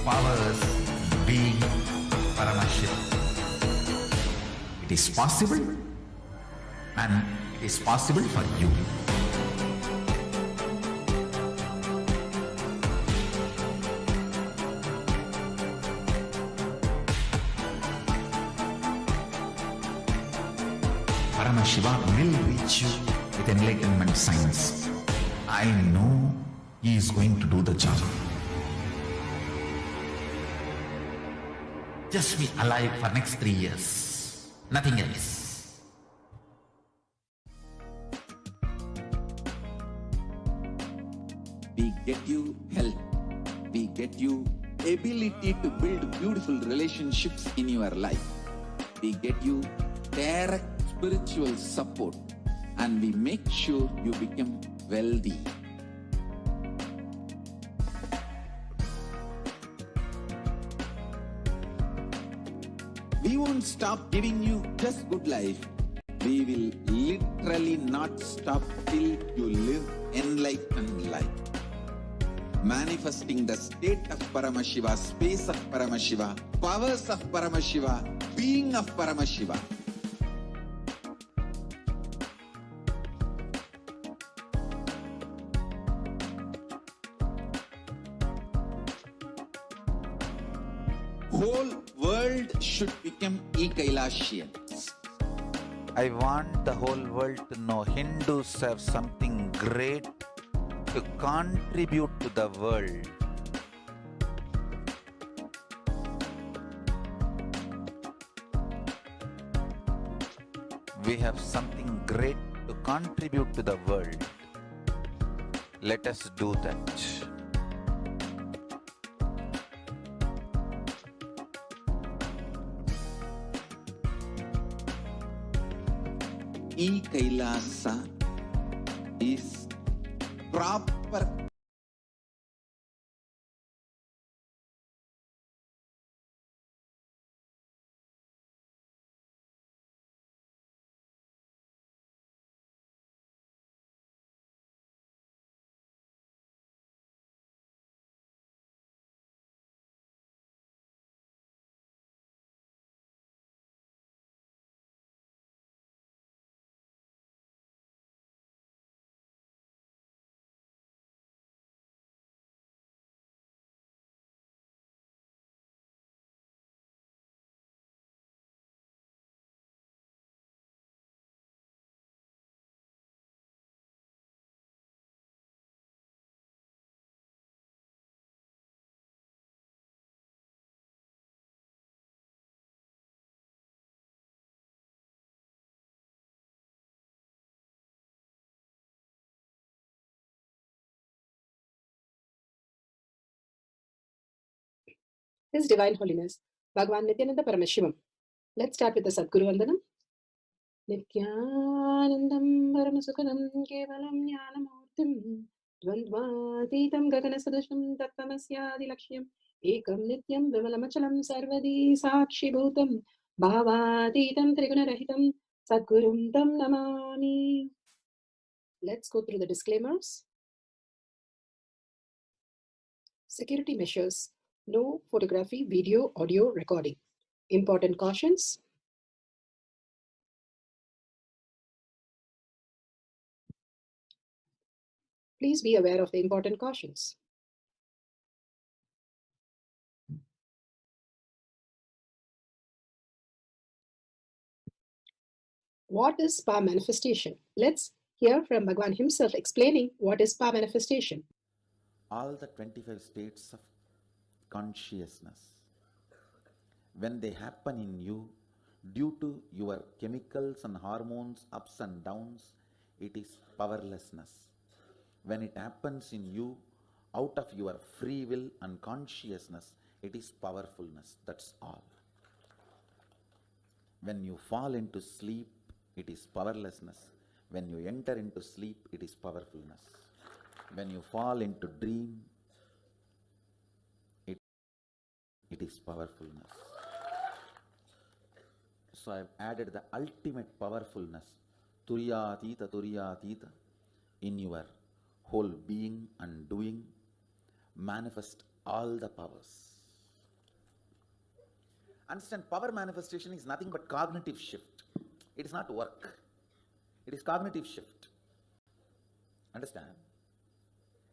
powers, being Paramashivoham. It is possible, and it is possible for you. Paramashiva will reach you with enlightenment science. I know he is going to do the job. Just be alive for next 3 years. Nothing else. We get you health. We get you ability to build beautiful relationships in your life. We get you direct spiritual support, and we make sure you become wealthy. We won't stop giving you just good life. We will literally not stop till you live enlightened life. Manifesting the state of Paramashiva, space of Paramashiva, powers of Paramashiva, being of Paramashiva. Whole world should become Kailasians. I want the whole world to know Hindus have something great to contribute to the world. We have something great to contribute to the world. Let us do that. Kailasa is proper His Divine Holiness, Bhagavan Nithyananda Paramashivam. Let's start with the Sadguru Vandanam. Nithyanandam Paramasukhanam Kevalam Jnanamurtim Dvandvatitam Gaganasadasham Tattvamasyaadilakshయం Ekam Nityam Vimalamachalam Sarvadi Sakshi Bhutam Bhavatitam Trigunarahitam Sadgurum Tam Namami. Let's go through the disclaimers. Security measures. No photography, video, audio recording. Important cautions. Please be aware of the important cautions. What is spa manifestation? Let's hear from Bhagwan himself explaining what is spa manifestation. All the 25 states of consciousness, when they happen in you, due to your chemicals and hormones ups and downs, it is powerlessness. When it happens in you, out of your free will and consciousness, it is powerfulness. That's all. When you fall into sleep, it is powerlessness. When you enter into sleep, it is powerfulness. When you fall into dream, it is powerfulness. So I've added the ultimate powerfulness, Turiyatita, in your whole being and doing. Manifest all the powers. Understand, power manifestation is nothing but cognitive shift. It is not work. It is cognitive shift. Understand?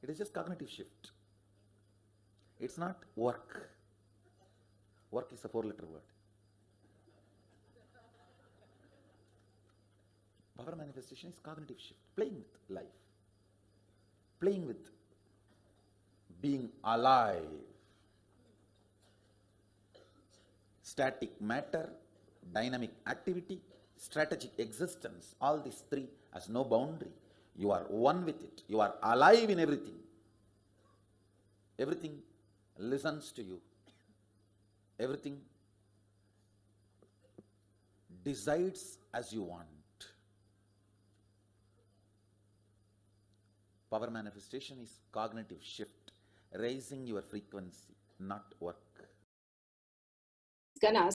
It is just cognitive shift. It's not work. Work is a 4-letter word. Power manifestation is cognitive shift. Playing with life. Playing with being alive. Static matter, dynamic activity, strategic existence, all these three has no boundary. You are one with it. You are alive in everything. Everything listens to you. Everything decides as you want. Power manifestation is cognitive shift, raising your frequency, not work. Ganas.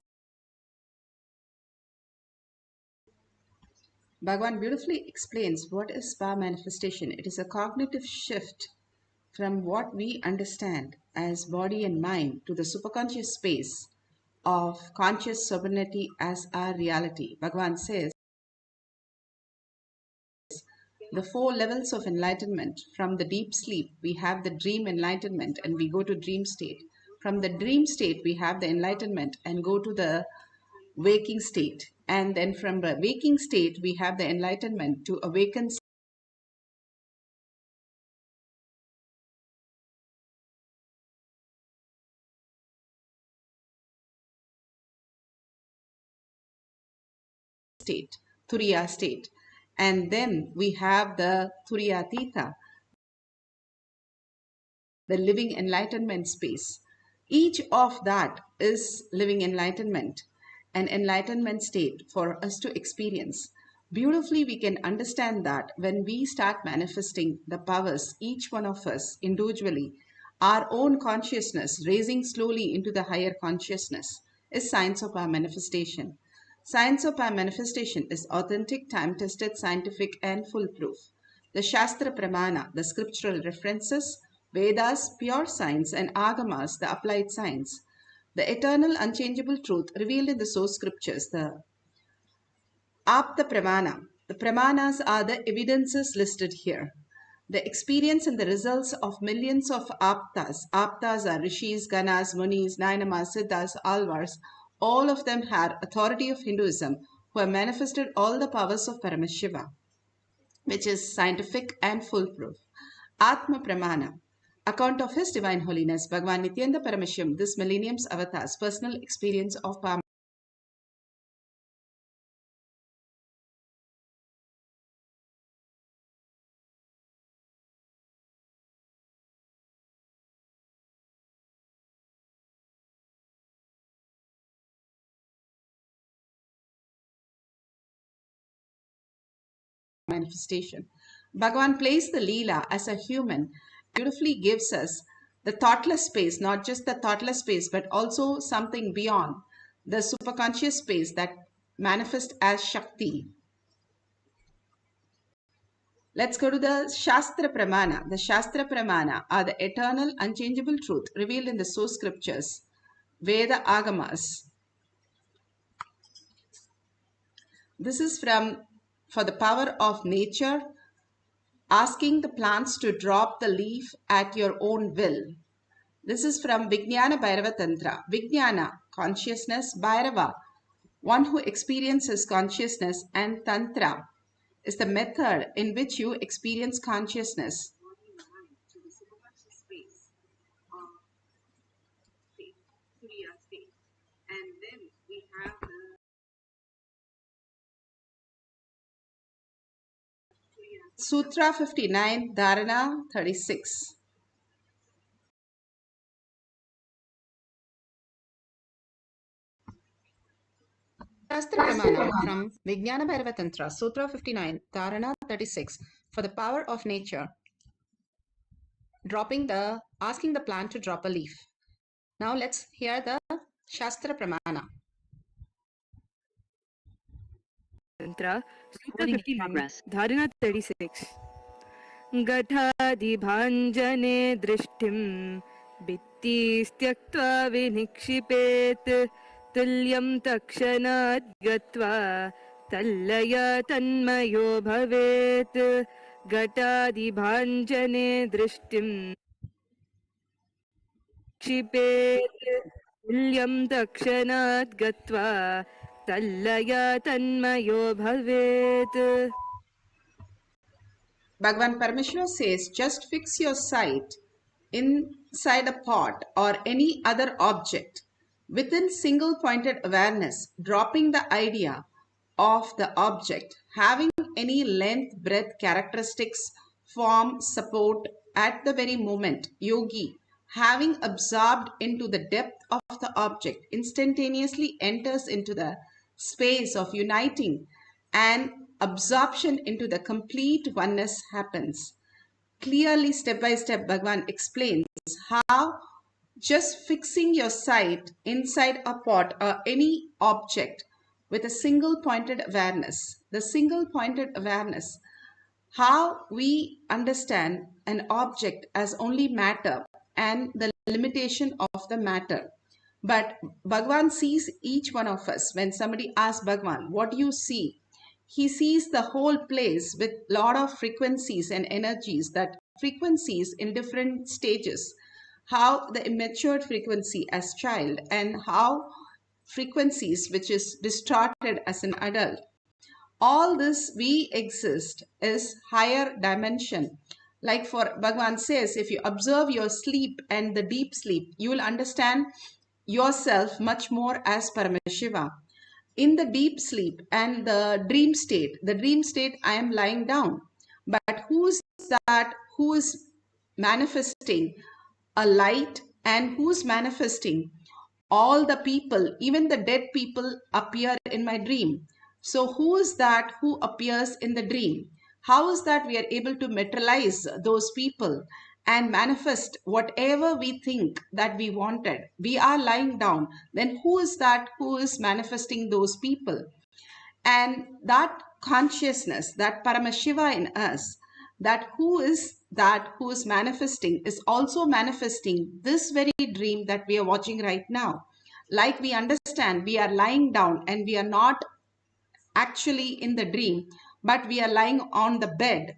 Bhagavan beautifully explains what is spa manifestation. It is a cognitive shift from what we understand as body and mind to the superconscious space of conscious sovereignty as our reality. Bhagavan says, the 4 levels of enlightenment. From the deep sleep, we have the dream enlightenment and we go to dream state. From the dream state, we have the enlightenment and go to the waking state. And then from the waking state, we have the enlightenment to awaken state, Turiya state. And then we have the Turiyatita, the living enlightenment space. Each of that is living enlightenment, an enlightenment state for us to experience. Beautifully, we can understand that when we start manifesting the powers, each one of us individually, our own consciousness raising slowly into the higher consciousness is science of our manifestation. Science of our manifestation is authentic, time-tested, scientific, and foolproof. The Shastra Pramana, the scriptural references, Vedas, pure science, and Agamas, the applied science. The eternal, unchangeable truth revealed in the source scriptures, the Apta Pramana. The Pramanas are the evidences listed here. The experience and the results of millions of Aptas. Aptas are Rishis, Ganas, Munis, Nainamas, Siddhas, Alvars. All of them had authority of Hinduism who have manifested all the powers of Paramashiva, which is scientific and foolproof. Atma Pramana, account of His Divine Holiness Bhagavan Nithyananda Paramashivam, this millennium's avatar's personal experience of power manifestation. Bhagavan plays the Leela as a human, beautifully gives us the thoughtless space, not just the thoughtless space, but also something beyond the superconscious space that manifests as Shakti. Let's go to the Shastra Pramana. The Shastra Pramana are the eternal, unchangeable truth revealed in the source scriptures, Veda Agamas. This is for the power of nature, asking the plants to drop the leaf at your own will. This is from Vijnana Bhairava Tantra. Vijnana, consciousness, Bhairava, one who experiences consciousness, and Tantra is the method in which you experience consciousness. And then we have Sutra 59, Dharana 36. Shastra Pramana from Vijnana Bhairava Tantra, Sutra 59, Dharana 36, for the power of nature, asking the plant to drop a leaf. Now let's hear the Shastra Pramana. Tantra, Sutra 59, Dharana 36. Gatadibhanjane drishtim bittistyakta vinikshipet tulyam takshanat gatva tallaya tanmayo bhavet. Gatadibhanjane drishtim क्षिपेत् तुल्यं तक्षणात् गत्वा तल्लया तन्मयो भवेत्. Bhagavan Paramashiva says, just fix your sight inside a pot or any other object within single pointed awareness, dropping the idea of the object having any length, breadth, characteristics, form, support at the very moment. Yogi, having absorbed into the depth of the object, instantaneously enters into the space of uniting, and absorption into the complete oneness happens. Clearly, step by step, Bhagavan explains how just fixing your sight inside a pot or any object with a single pointed awareness, the single pointed awareness, how we understand an object as only matter and the limitation of the matter. But Bhagavan sees each one of us. When somebody asks Bhagavan, what do you see? He sees the whole place with lot of frequencies and energies, that frequencies in different stages, how the immature frequency as child and how frequencies which is distorted as an adult. All this we exist is higher dimension. Like for Bhagavan says, if you observe your sleep and the deep sleep, you will understand yourself much more as Paramashiva. In the deep sleep and the dream state I am lying down. But who's that who is manifesting a light and who's manifesting all the people, even the dead people appear in my dream. So who is that who appears in the dream? How is that we are able to materialize those people and manifest whatever we think that we wanted? We are lying down. Then who is that who is manifesting those people? And that consciousness, that Paramashiva in us, that who is manifesting is also manifesting this very dream that we are watching right now. Like we understand, we are lying down and we are not actually in the dream, but we are lying on the bed.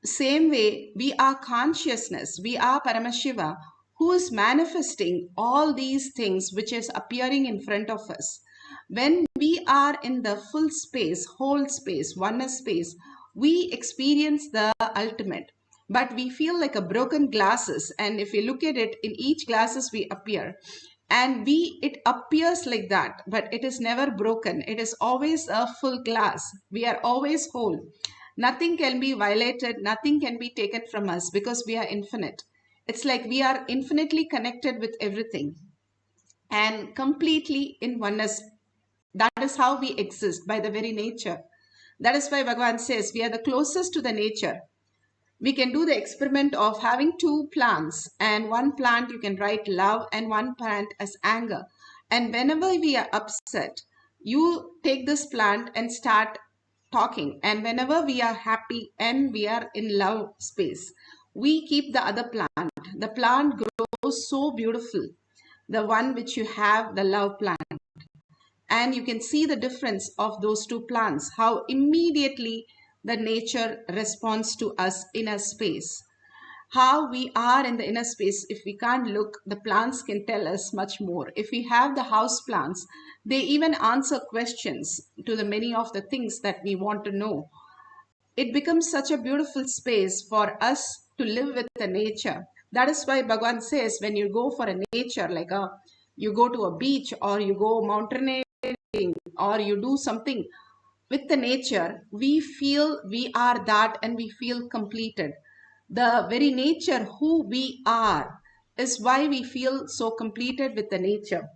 Same way, we are consciousness, we are Paramashiva, who is manifesting all these things which is appearing in front of us. When we are in the full space, whole space, oneness space, we experience the ultimate. But we feel like a broken glasses, and if you look at it, in each glasses we appear. And it appears like that, but it is never broken. It is always a full glass. We are always whole. Nothing can be violated. Nothing can be taken from us because we are infinite. It's like we are infinitely connected with everything and completely in oneness. That is how we exist by the very nature. That is why Bhagavan says we are the closest to the nature. We can do the experiment of having two plants, and one plant you can write love and one plant as anger. And whenever we are upset, you take this plant and start talking. And whenever we are happy and we are in love space, we keep the other plant. The plant grows so beautiful, the one which you have, the love plant. And you can see the difference of those two plants, how immediately the nature responds to us in a space. How we are in the inner space, if we can't look, the plants can tell us much more. If we have the house plants, they even answer questions to the many of the things that we want to know. It becomes such a beautiful space for us to live with the nature. That is why Bhagavan says when you go for a nature, like you go to a beach or you go mountaineering or you do something with the nature, we feel we are that and we feel completed. The very nature who we are is why we feel so completed with the nature.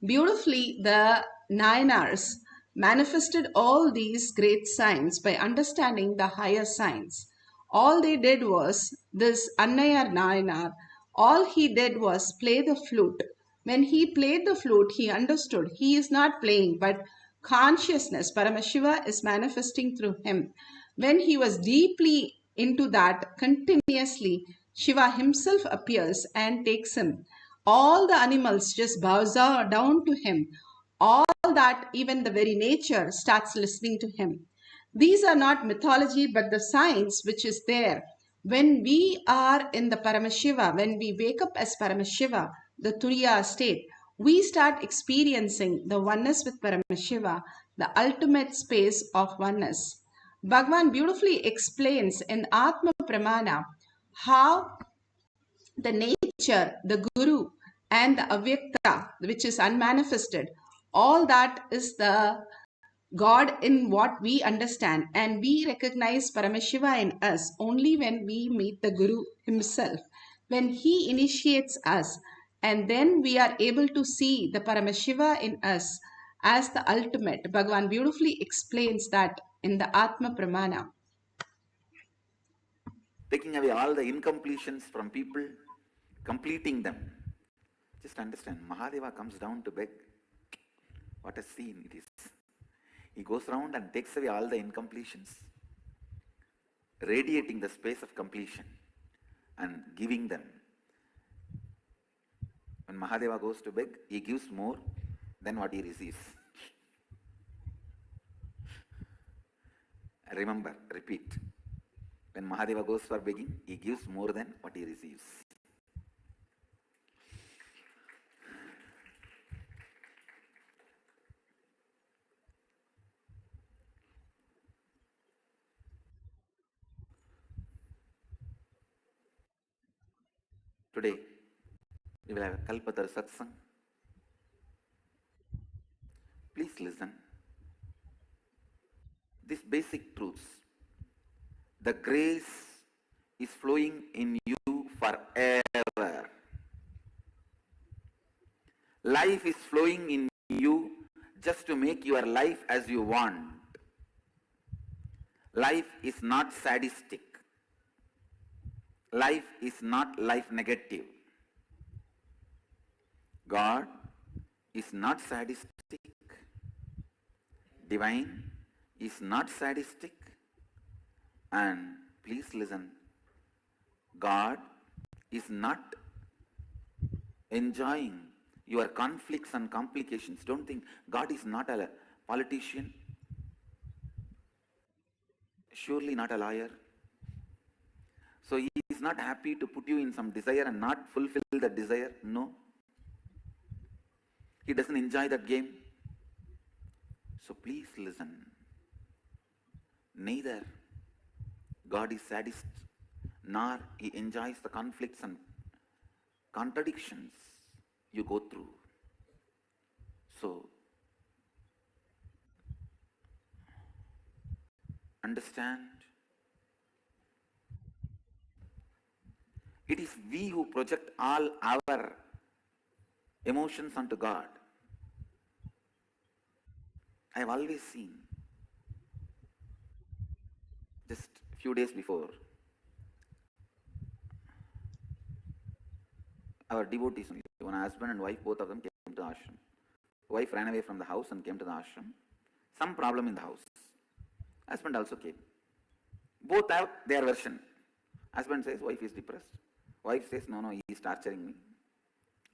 Beautifully, the Nayanars manifested all these great signs by understanding the higher signs. All they did was, this Annayar Nayanar, all he did was play the flute. When he played the flute, he understood he is not playing, but consciousness, Paramashiva, is manifesting through him. When he was deeply into that, continuously, Shiva himself appears and takes him. All the animals just bows down to him. All that, even the very nature, starts listening to him. These are not mythology, but the science which is there. When we are in the Paramashiva, when we wake up as Paramashiva, the Turiya state, we start experiencing the oneness with Paramashiva, the ultimate space of oneness. Bhagavan beautifully explains in Atma Pramana how the nature, the Guru, and the Avyakta, which is unmanifested, all that is the God in what we understand, and we recognize Paramashiva in us only when we meet the Guru himself, when he initiates us, and then we are able to see the Paramashiva in us as the ultimate. Bhagavan beautifully explains that in the Atma Pramana. Taking away all the incompletions from people, completing them. Just understand, Mahadeva comes down to beg. What a scene it is. He goes around and takes away all the incompletions, radiating the space of completion and giving them. When Mahadeva goes to beg, he gives more than what he receives. Remember, repeat. When Mahadeva goes for begging, he gives more than what he receives. Today, we will have a Kalpatar Satsang. Please listen. These basic truths. The grace is flowing in you forever. Life is flowing in you just to make your life as you want. Life is not sadistic. Life is not life negative. God is not sadistic. Divine is not sadistic. And please listen, God is not enjoying your conflicts and complications. Don't think God is not a politician, surely not a lawyer. So he is not happy to put you in some desire and not fulfill that desire. No. He doesn't enjoy that game. So please listen. Neither God is sadist, nor he enjoys the conflicts and contradictions you go through. So understand, it is we who project all our emotions onto God. I have always seen just a few days before, our devotees, one husband and wife, both of them came to ashram. Wife ran away from the house and came to the ashram. Some problem in the house. Husband also came. Both have their version. Husband says wife is depressed. Wife says no, he is torturing me.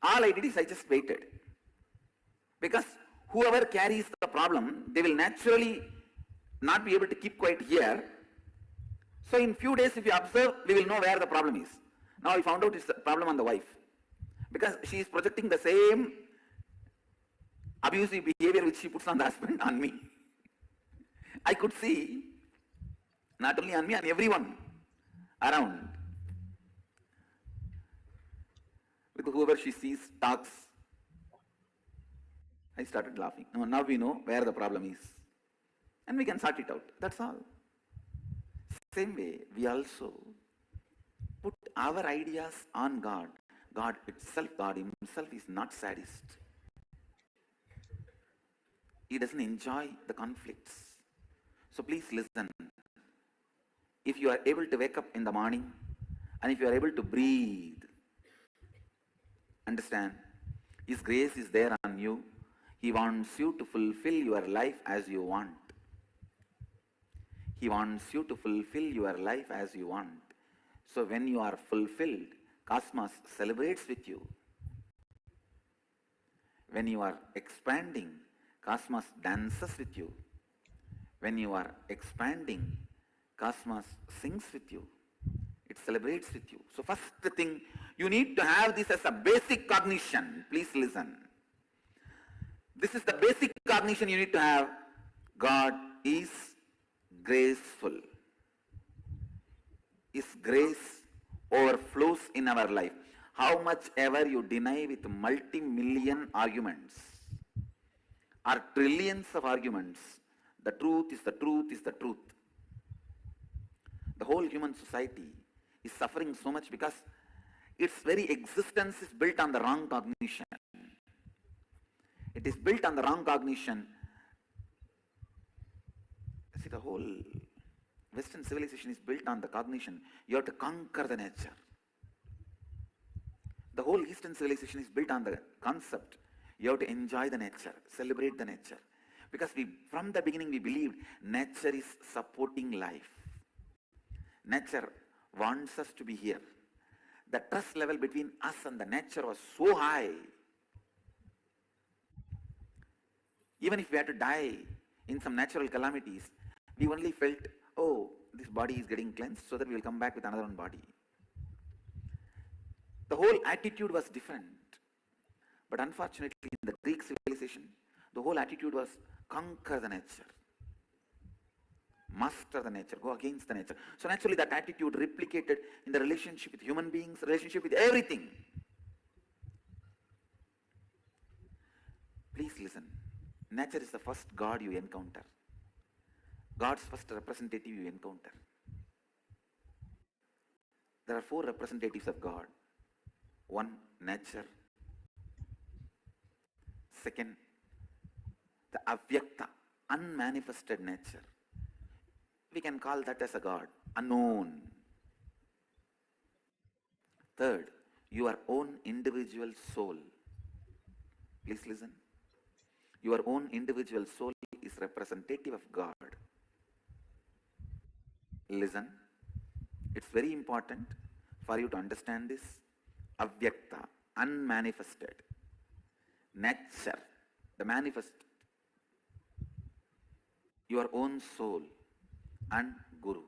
All I did is I just waited. Because whoever carries the problem, they will naturally not be able to keep quiet here. So in few days, if you observe, we will know where the problem is. Now I found out it's the problem on the wife. Because she is projecting the same abusive behavior which she puts on the husband on me. I could see, not only on me, on everyone around. With whoever she sees, talks. I started laughing. Now we know where the problem is. And we can sort it out. That's all. Same way, we also put our ideas on God. God itself, God himself is not sadist. He doesn't enjoy the conflicts. So please listen. If you are able to wake up in the morning and if you are able to breathe, understand, His grace is there on you. He wants you to fulfill your life as you want. He wants you to fulfill your life as you want. So when you are fulfilled, Cosmos celebrates with you. When you are expanding, Cosmos dances with you. When you are expanding, Cosmos sings with you. It celebrates with you. So first thing, you need to have this as a basic cognition. Please listen. This is the basic cognition you need to have. God is graceful. His grace overflows in our life. How much ever you deny with multi-million arguments or trillions of arguments, the truth is the truth is the truth. The whole human society is suffering so much because its very existence is built on the wrong cognition. It is built on the wrong cognition. See, the whole Western civilization is built on the cognition. You have to conquer the nature. The whole Eastern civilization is built on the concept. You have to enjoy the nature, celebrate the nature. Because from the beginning we believed nature is supporting life. Nature wants us to be here. The trust level between us and the nature was so high. Even if we had to die in some natural calamities, we only felt, oh, this body is getting cleansed, so that we will come back with another one body. The whole attitude was different. But unfortunately, in the Greek civilization, the whole attitude was conquer the nature. Master the nature, go against the nature. So naturally that attitude replicated in the relationship with human beings, relationship with everything. Please listen. Nature is the first God you encounter. God's first representative you encounter. There are 4 representatives of God. 1, nature. Second, the avyakta, unmanifested nature. We can call that as a God, unknown. Third, your own individual soul. Please listen. Your own individual soul is representative of God. Listen. It's very important for you to understand this. Avyakta, unmanifested. Nature, the manifest. Your own soul and Guru.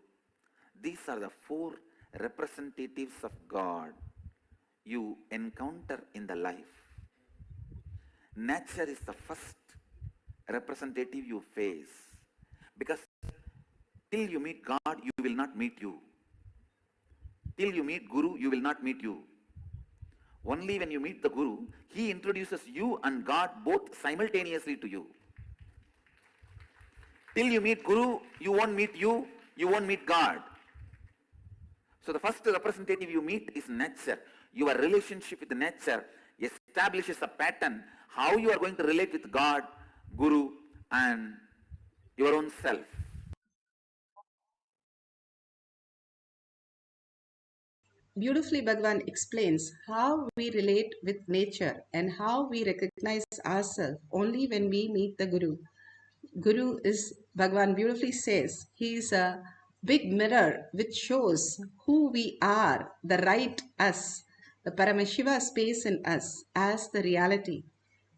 These are the 4 representatives of God you encounter in the life. Nature is the first representative you face. Because till you meet God, you will not meet you. Till you meet Guru, you will not meet you. Only when you meet the Guru, he introduces you and God both simultaneously to you. Till you meet Guru, you won't meet you won't meet God. So the first representative you meet is nature. Your relationship with nature establishes a pattern how you are going to relate with God, Guru, and your own self. beautifully Bhagavan explains how we relate with nature and how we recognize ourselves only when we meet the Guru. Guru is, Bhagavan beautifully says, he is a big mirror which shows who we are, the right us, the Paramashiva space in us as the reality.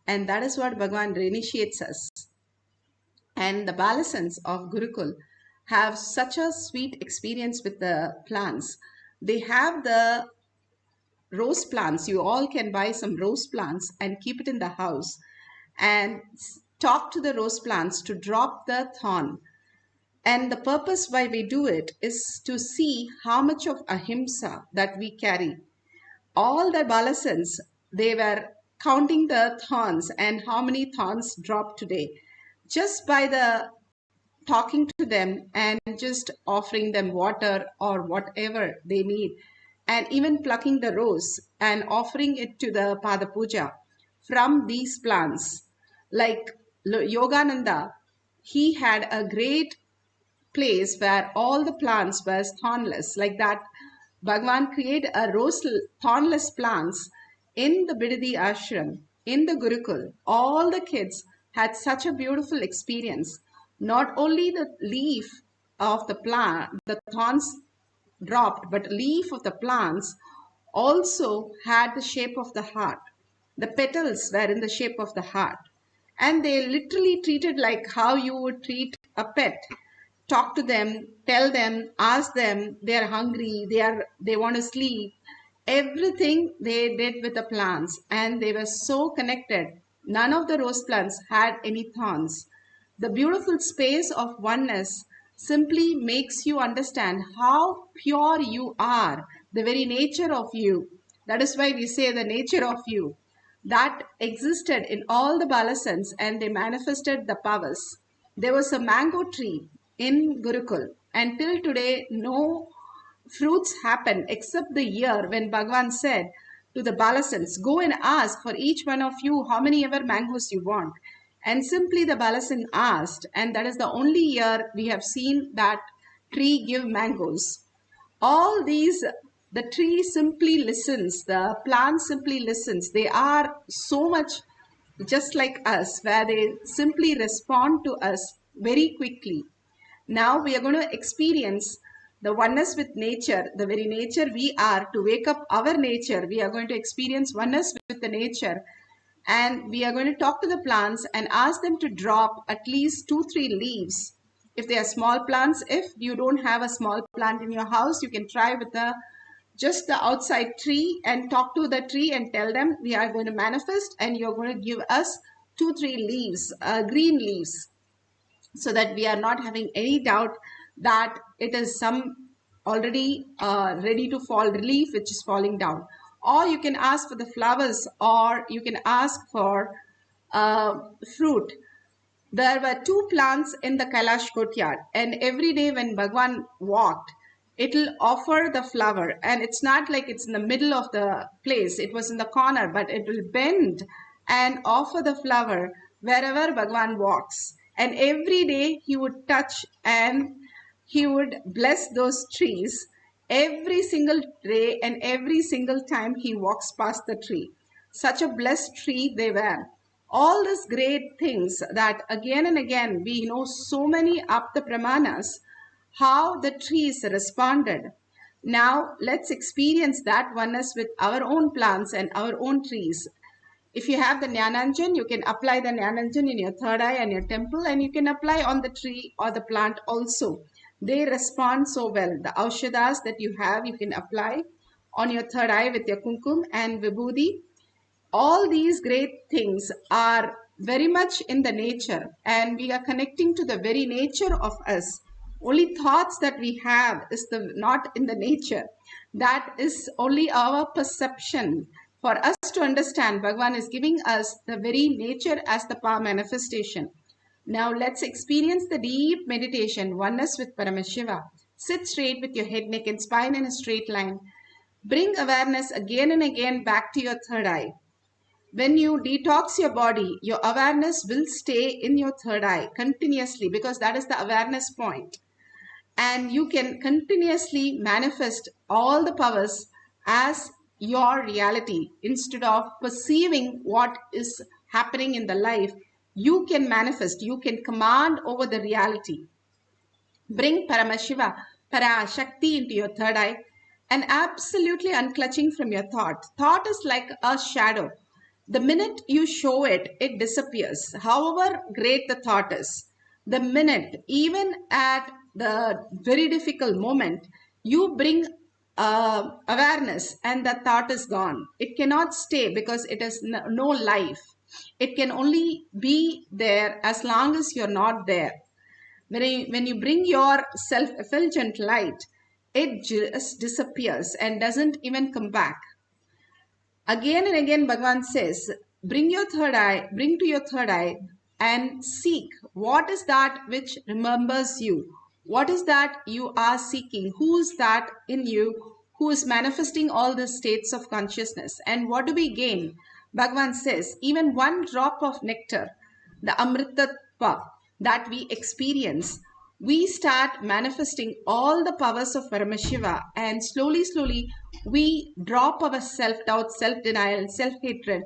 And that is what Bhagavan initiates us. And the Balasans of Gurukul have such a sweet experience with the plants. They have the rose plants. You all can buy some rose plants and keep it in the house and talk to the rose plants to drop the thorn. And the purpose why we do it is to see how much of ahimsa that we carry. All the Balasans, they were counting the thorns and how many thorns dropped today. Just by the talking to them and just offering them water or whatever they need, and even plucking the rose and offering it to the Pada Puja from these plants. Like Yogananda, he had a great place where all the plants were thornless. Like that, Bhagavan created a rose thornless plants in the Bidadi ashram, in the Gurukul. All the kids had such a beautiful experience. Not only the leaf of the plant, the thorns dropped, but leaf of the plants also had the shape of the heart. The petals were in the shape of the heart. And they literally treated like how you would treat a pet. Talk to them, tell them, ask them, they are hungry, they want to sleep. Everything they did with the plants, and they were so connected. None of the rose plants had any thorns. The beautiful space of oneness simply makes you understand how pure you are, the very nature of you. That is why we say the nature of you. That existed in all the Balasans and they manifested the powers. There was a mango tree in Gurukul, and till today no fruits happen except the year when Bhagavan said to the Balasans, go and ask for each one of you how many ever mangoes you want. And simply the Balasan asked, and that is the only year we have seen that tree give mangoes. All these, the tree simply listens, the plant simply listens. They are so much just like us, where they simply respond to us very quickly. Now we are going to experience the oneness with nature, the very nature we are. To wake up our nature, we are going to experience oneness with the nature. And we are going to talk to the plants and ask them to drop at least 2-3 leaves. If they are small plants, if you don't have a small plant in your house, you can try with just the outside tree and talk to the tree and tell them we are going to manifest and you're going to give us 2-3 leaves, green leaves, so that we are not having any doubt that it is some already ready to fall leaf which is falling down. Or you can ask for the flowers, or you can ask for fruit. There were 2 plants in the Kailash courtyard, and every day when Bhagwan walked, it will offer the flower, and it's not like it's in the middle of the place, it was in the corner, but it will bend and offer the flower wherever Bhagwan walks. And every day he would touch and he would bless those trees every single day and every single time he walks past the tree. Such a blessed tree they were. All these great things that again and again we know so many up the pramanas, how the trees responded. Now let's experience that oneness with our own plants and our own trees. If you have the Jnananjan, you can apply the Jnananjan in your third eye and your temple, and you can apply on the tree or the plant also. They respond so well. The Aushadas that you have, you can apply on your third eye with your Kumkum and Vibhuti. All these great things are very much in the nature, and we are connecting to the very nature of us. Only thoughts that we have is not in the nature. That is only our perception. For us to understand, Bhagavan is giving us the very nature as the power manifestation. Now let's experience the deep meditation, oneness with Paramashiva. Sit straight with your head, neck and spine in a straight line. Bring awareness again and again back to your third eye. When you detox your body, your awareness will stay in your third eye continuously, because that is the awareness point. And you can continuously manifest all the powers as your reality, instead of perceiving what is happening in the life, you can manifest, you can command over the reality. Bring Paramashiva, Parashakti into your third eye and absolutely unclutching from your thought. Thought is like a shadow. The minute you show it, it disappears. However great the thought is, the minute, even at the very difficult moment, you bring awareness and the thought is gone. It cannot stay because it has no life. It can only be there as long as you're not there. When you bring your self-effulgent light, it just disappears and doesn't even come back. Again and again, Bhagavan says, bring to your third eye and seek what is that which remembers you. What is that you are seeking? Who is that in you who is manifesting all the states of consciousness? And what do we gain? Bhagavan says, even one drop of nectar, the amritatva that we experience, we start manifesting all the powers of Paramashiva, and slowly, we drop our self-doubt, self-denial, self-hatred,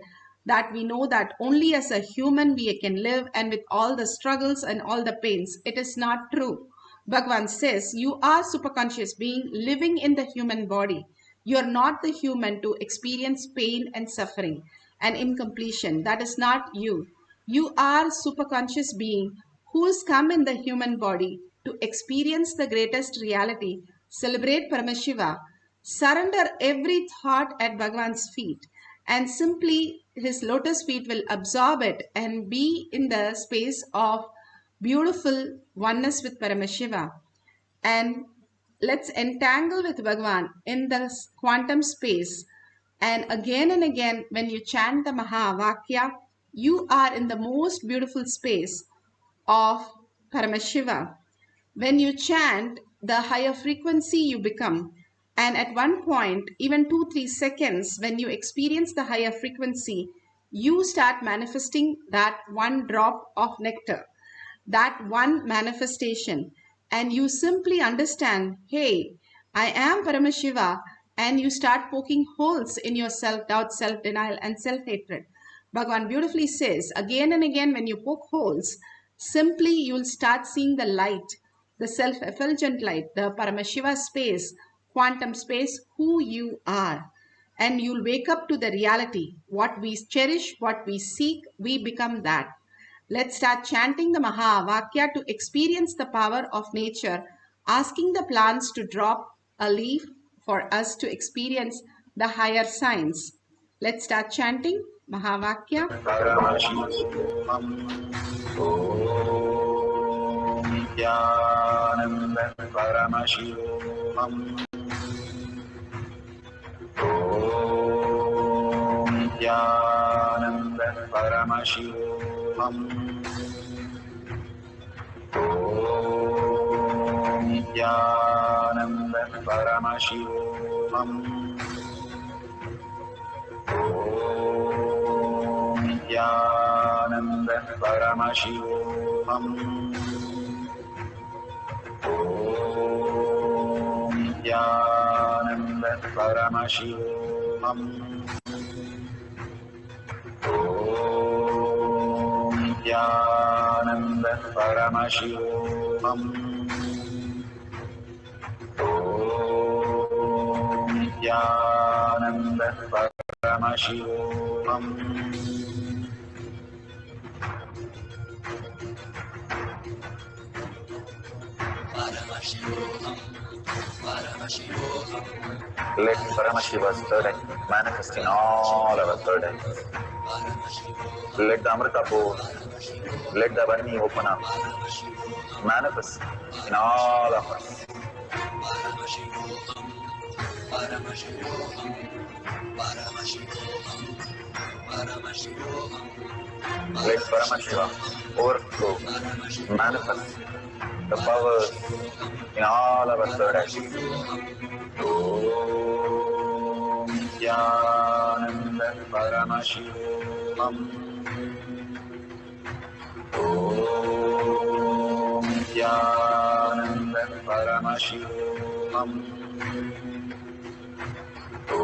that we know that only as a human we can live and with all the struggles and all the pains. It is not true. Bhagavan says, you are superconscious being living in the human body. You are not the human to experience pain and suffering and incompletion. That is not you. You are superconscious being who has come in the human body to experience the greatest reality, celebrate Paramashiva, surrender every thought at Bhagavan's feet, and simply his lotus feet will absorb it and be in the space of beautiful oneness with Paramashiva. And let's entangle with Bhagavan in the quantum space. And again, when you chant the Mahavakya, you are in the most beautiful space of Paramashiva. When you chant, the higher frequency you become. And at one point, even 2-3 seconds, when you experience the higher frequency, you start manifesting that one drop of nectar, that one manifestation. And you simply understand, hey, I am Paramashiva, and you start poking holes in your self-doubt, self-denial, and self-hatred. Bhagavan beautifully says, again and again, when you poke holes, simply you'll start seeing the light, the self-effulgent light, the Paramashiva space, quantum space, who you are. And you'll wake up to the reality. What we cherish, what we seek, we become that. Let's start chanting the Mahavakya to experience the power of nature, asking the plants to drop a leaf for us to experience the higher signs. Let's start chanting Mahavakya. Nithyananda Paramashivoham. Nithyananda Paramashivoham. Nithyananda Paramashivoham. Nithyananda Paramashivoham. Nithyananda Paramashivoham. Nithyananda Paramashivoham. Nithyananda Paramashivoham. Let Paramashiva's third eye manifest in all our third eyes. Let the Amrita pour, let the Varni open up, manifest in all of us. Let Paramashiva overflow, manifest the powers in all our third eyes. Om Nithyananda Paramashivoham. Om Nithyananda Paramashivoham. Om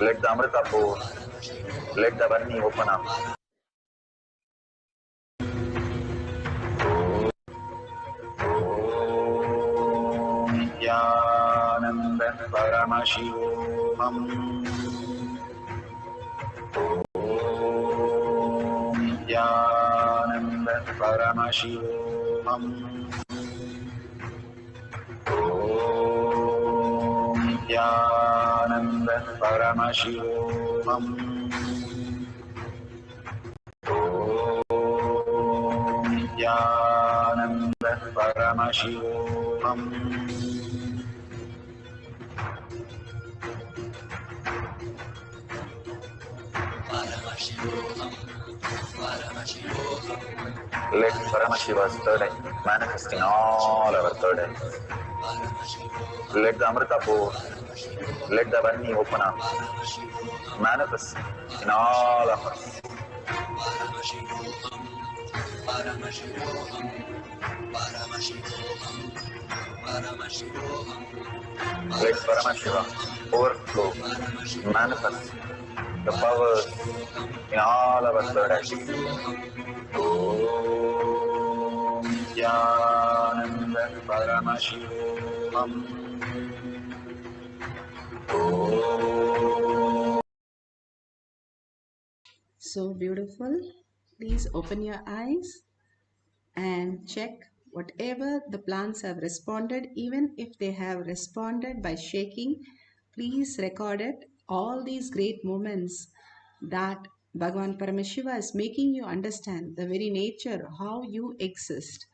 Let the Amrita pour. Let the Varni open up. Nithyananda Paramashivoham. Nithyananda Paramashivoham. Nithyananda Paramashivoham. Nithyananda Paramashivoham. Let Paramashiva's third eye manifest in all our third eyes. Let the Amrita pour. Let the Varni open up. Manifest in all of us. Let Paramashiva overflow, manifest the powers in all our third eyes. Om Nithyananda Paramashivoham. So beautiful. Please open your eyes and check whatever the plants have responded. Even if they have responded by shaking, please record it. All these great moments that Bhagavan Paramashiva is making you understand the very nature, how you exist.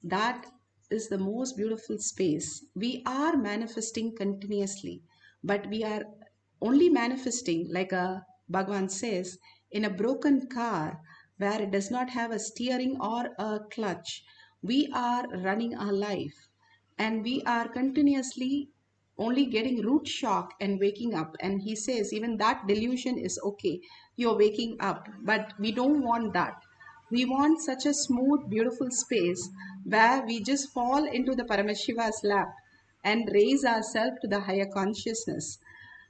That is the most beautiful space. We are manifesting continuously, but we are only manifesting, like Bhagavan says, in a broken car where it does not have a steering or a clutch. We are running our life and we are continuously only getting root shock and waking up. And he says even that delusion is okay. You're waking up, but we don't want that. We want such a smooth, beautiful space where we just fall into the Paramashiva's lap and raise ourselves to the higher consciousness.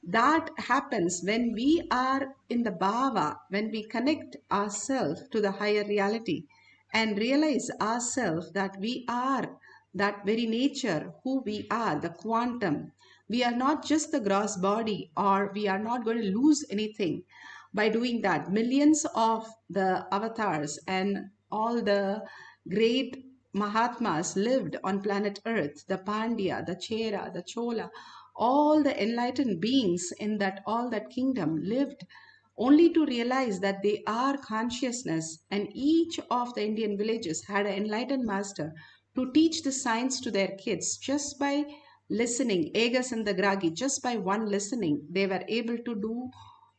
That happens when we are in the bhava, when we connect ourselves to the higher reality and realize ourselves that we are that very nature, who we are, the quantum. We are not just the gross body, or we are not going to lose anything by doing that. Millions of the avatars and all the great Mahatmas lived on planet Earth, the Pandya, the Chera, the Chola, all the enlightened beings in that all that kingdom lived only to realize that they are consciousness, and each of the Indian villages had an enlightened master to teach the science to their kids. Just by listening, Egas and the Gragi, just by one listening, they were able to do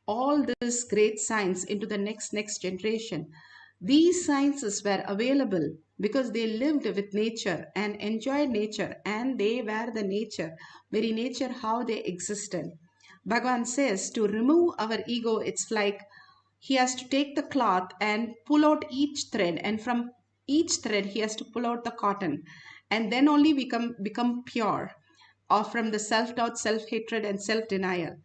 all this great science into the next generation. These sciences were available because they lived with nature and enjoyed nature, and they were the nature, very nature how they existed. Bhagavan says to remove our ego, it's like he has to take the cloth and pull out each thread, and from each thread he has to pull out the cotton, and then only we become pure, or from the self-doubt, self-hatred and self-denial.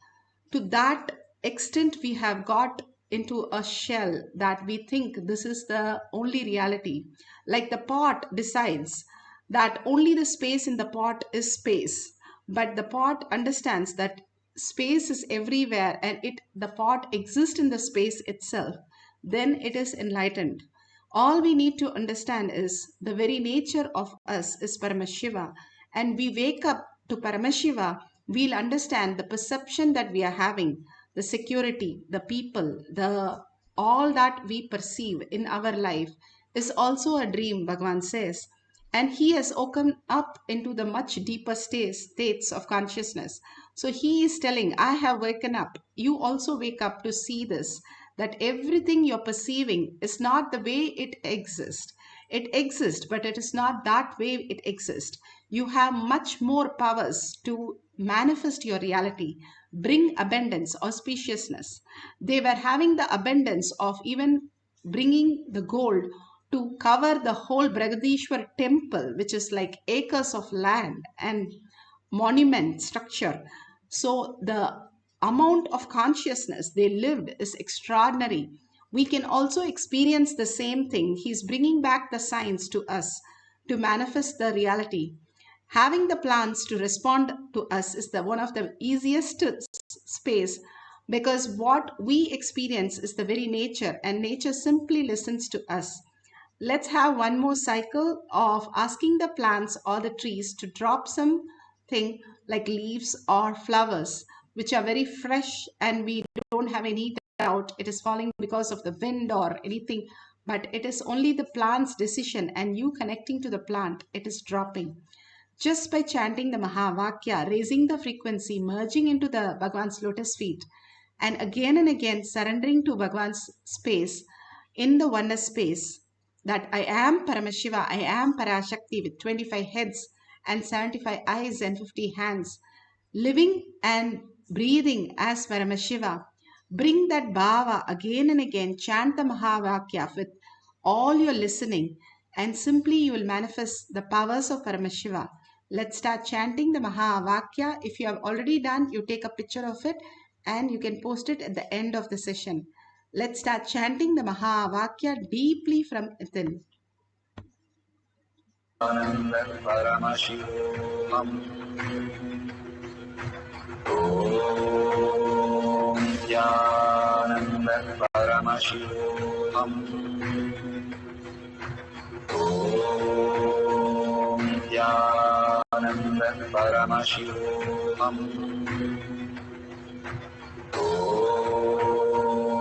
To that extent we have got into a shell that we think this is the only reality. Like the pot decides that only the space in the pot is space, but the pot understands that space is everywhere and the pot exists in the space itself. Then it is enlightened. All we need to understand is the very nature of us is Paramashiva, and we wake up to Paramashiva, we'll understand the perception that we are having, the security, the people, the all that we perceive in our life is also a dream, Bhagavan says. And he has woken up into the much deeper states of consciousness. So he is telling, I have woken up. You also wake up to see this, that everything you're perceiving is not the way it exists. It exists, but it is not that way it exists. You have much more powers to manifest your reality, bring abundance, auspiciousness. They were having the abundance of even bringing the gold to cover the whole Bragadishwar temple, which is like acres of land and monument structure. So the amount of consciousness they lived is extraordinary. We can also experience the same thing. He's bringing back the science to us to manifest the reality. Having the plants to respond to us is the one of the easiest space, because what we experience is the very nature, and nature simply listens to us. Let's have one more cycle of asking the plants or the trees to drop something like leaves or flowers, which are very fresh and we don't have any doubt it is falling because of the wind or anything, but it is only the plant's decision and you connecting to the plant, it is dropping. Just by chanting the Mahavakya, raising the frequency, merging into the Bhagwan's lotus feet, and again surrendering to Bhagwan's space, in the oneness space, that I am Paramashiva, I am Parashakti with 25 heads and 75 eyes and 50 hands, living and breathing as Paramashiva. Bring that bhava again and again, chant the Mahavakya with all your listening, and simply you will manifest the powers of Paramashiva. Let's start chanting the Mahavakya. If you have already done, you take a picture of it and you can post it at the end of the session. Let's start chanting the Mahavakya deeply from within. Paramashivoham. Om Nithyananda Paramashivoham. Om Nithyananda Paramashivoham.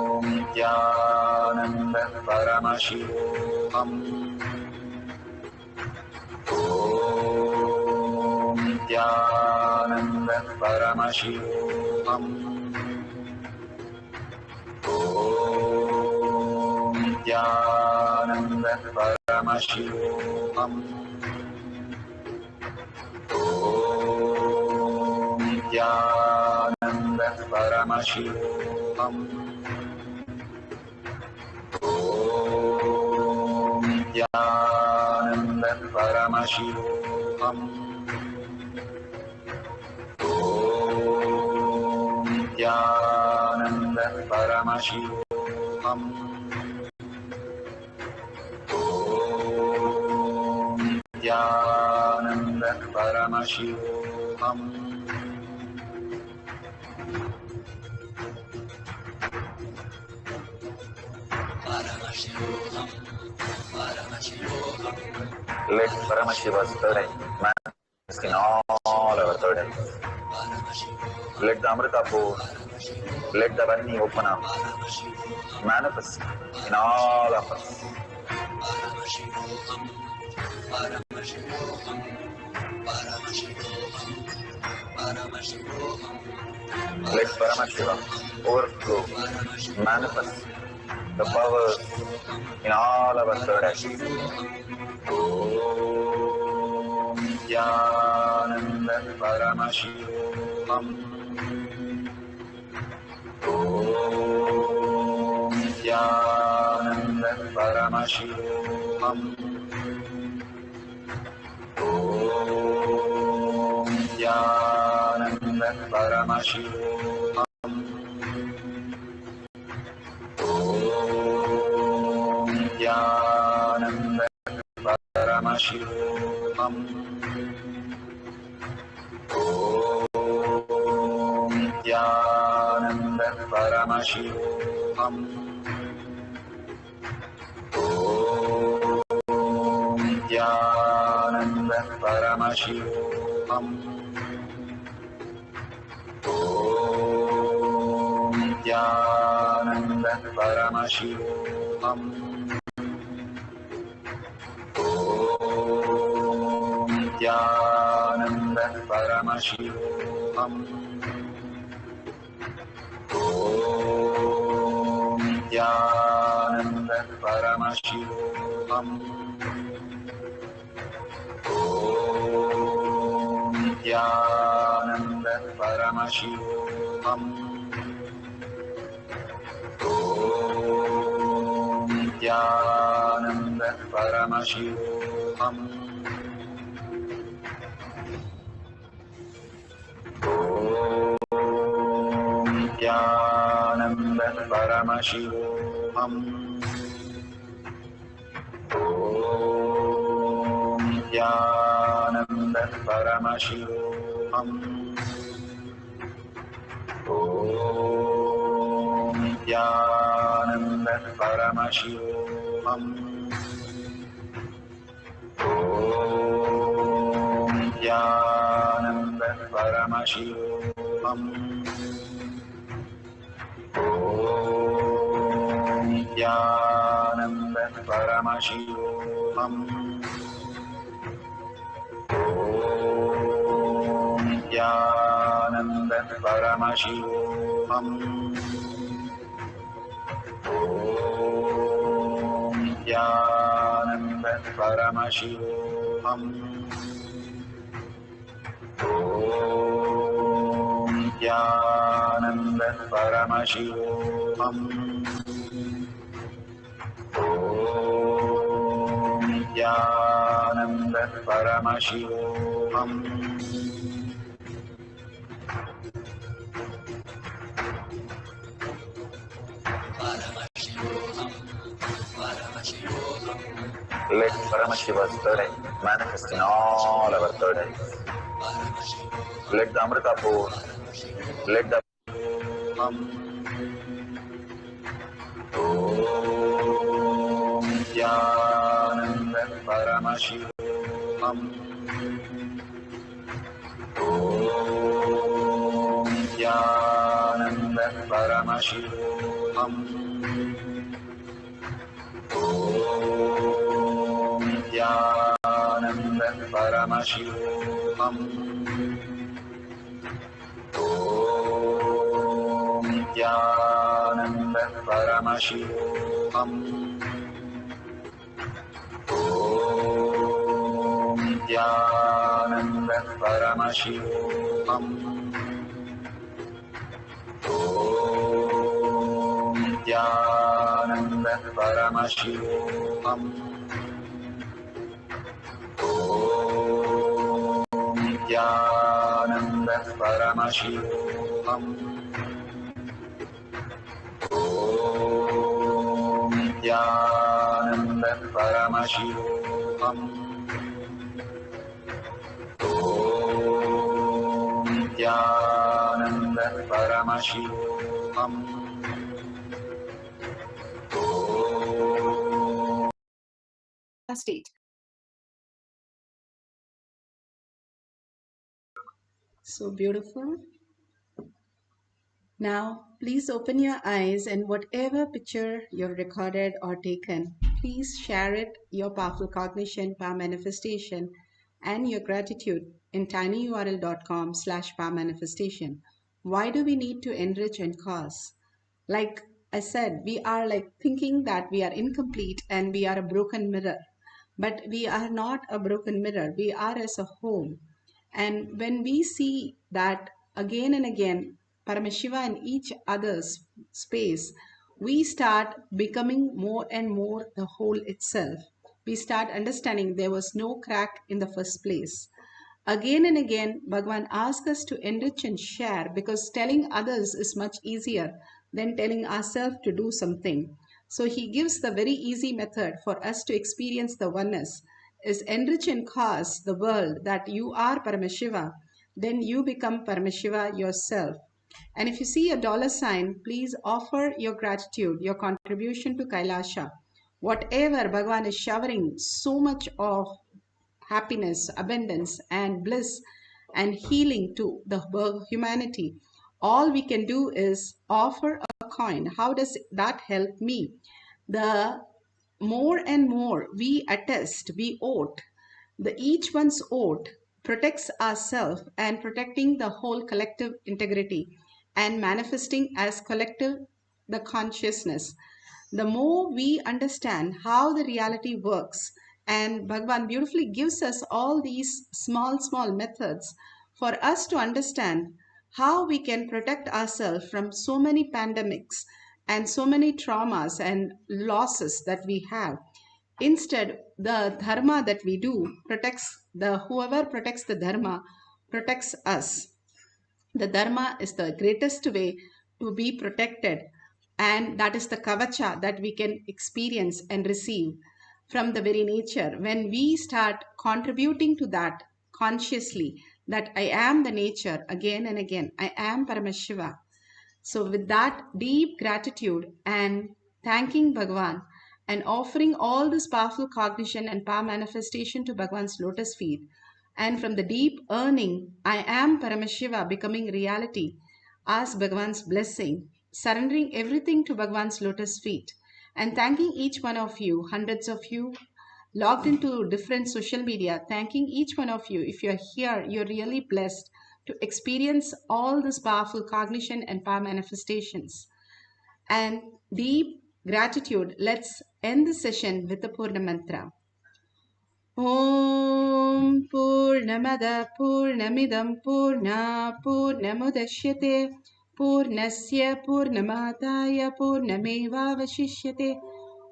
Om Nithyananda Paramashivoham. Om Nithyananda Paramashivoham. Om Nithyananda Paramashivoham. Om Nithyananda Paramashivoham. Om Nithyananda Paramashivoham. Om Nithyananda Paramashivoham. Om Nithyananda Paramashivoham. Paramashivoham. Paramashivoham. Let Paramashiva's third eye manifest in all our third eyes. Let the Amrita pour, let the Varni open up, manifest in all of us. Paramashivoham. Paramashivoham. Paramashivoham. Paramashivoham. Let Paramashiva overflow, manifest the powers in all our third eyes. Om Nithyananda Paramashivoham. Om Nithyananda Paramashivoham. Om Nithyananda Paramashivoham. Om Nithyananda Paramashivoham. Om Nithyananda Paramashivoham. Om Nithyananda Paramashivoham. Om Nithyananda Paramashivoham. Om Nithyananda Paramashivoham. Om Nithyananda Paramashivoham. Om Nithyananda Paramashivoham. Om Nithyananda Paramashivoham. Om Paramashivoham. Om Nithyananda Paramashivoham. Om Nithyananda Paramashivoham. Om Nithyananda Paramashivoham. Om Nithyananda Paramashivoham. Om Nithyananda Paramashivoham. Om Nithyananda Paramashivoham. Om Nithyananda Paramashivoham. Om Nithyananda Paramashivoham. Let Paramashiva's third eye manifest in all our third eyes. Let the Amrita pour, let the Om Nithyananda Paramashivoham. Om Nithyananda Paramashivoham. Om Nithyananda Paramashivoham. Om Nithyananda Paramashivoham. Om Nithyananda Paramashivoham. Om Nithyananda Paramashivoham. Om Nithyananda Paramashivoham. Om Nithyananda Paramashivoham. Om Nithyananda Paramashivoham. State. So beautiful. Now, please open your eyes and whatever picture you've recorded or taken, please share it, your powerful cognition, power manifestation, and your gratitude in tinyurl.com/power manifestation. Why do we need to enrich and cause? Like I said, we are like thinking that we are incomplete and we are a broken mirror. But we are not a broken mirror. We are as a home. And when we see that again and again, Paramashiva in each other's space, we start becoming more and more the whole itself. We start understanding there was no crack in the first place. Again and again, Bhagavan asks us to enrich and share because telling others is much easier than telling ourselves to do something. So he gives the very easy method for us to experience the oneness is enrich and cause the world that you are Paramashiva, then you become Paramashiva yourself. And if you see a $sign, please offer your gratitude, your contribution to Kailasa. Whatever Bhagavan is showering so much of happiness, abundance, and bliss and healing to the humanity, all we can do is offer a coin. How does that help me? The more and more we attest, we oath, each one's oath protects ourselves and protecting the whole collective integrity and manifesting as collective the consciousness. The more we understand how the reality works, and Bhagavan beautifully gives us all these small methods for us to understand how we can protect ourselves from so many pandemics and so many traumas and losses that we have. Instead, the dharma that we do protects whoever protects the dharma protects us. The dharma is the greatest way to be protected, and that is the kavacha that we can experience and receive from the very nature. When we start contributing to that consciously, that I am the nature again and again, I am Paramashiva. So with that deep gratitude and thanking Bhagavan and offering all this powerful cognition and power manifestation to Bhagavan's lotus feet, and from the deep earning, I am Paramashiva becoming reality, ask Bhagavan's blessing, surrendering everything to Bhagavan's lotus feet, and thanking each one of you, hundreds of you logged into different social media, thanking each one of you. If you're here, you're really blessed to experience all this powerful cognition and power manifestations. And deep gratitude, let's end the session with the Purna Mantra. Om Purnamada Purnamidam Purna Purnamudashyate Purnasya Purnamataya Purnameva Vashishyate.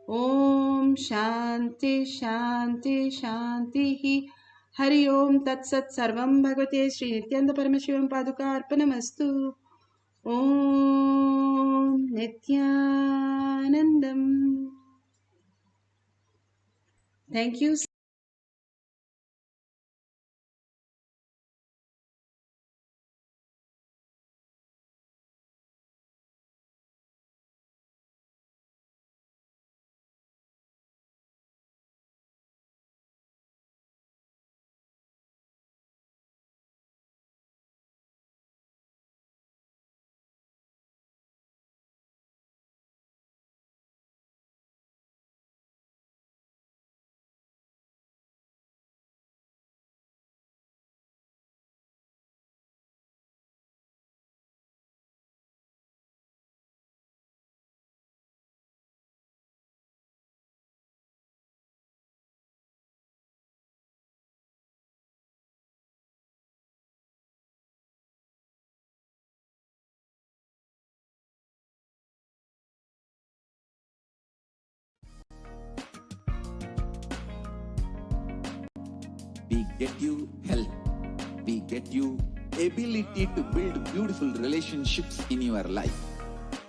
Om Shanti Shanti Shanti. Hari Om Tat Sat Sarvam Bhagavate Sri Nithyananda Paramashivam Paduka Arpanamastu. Om Nithyanandam. Thank you. We get you health. We get you ability to build beautiful relationships in your life.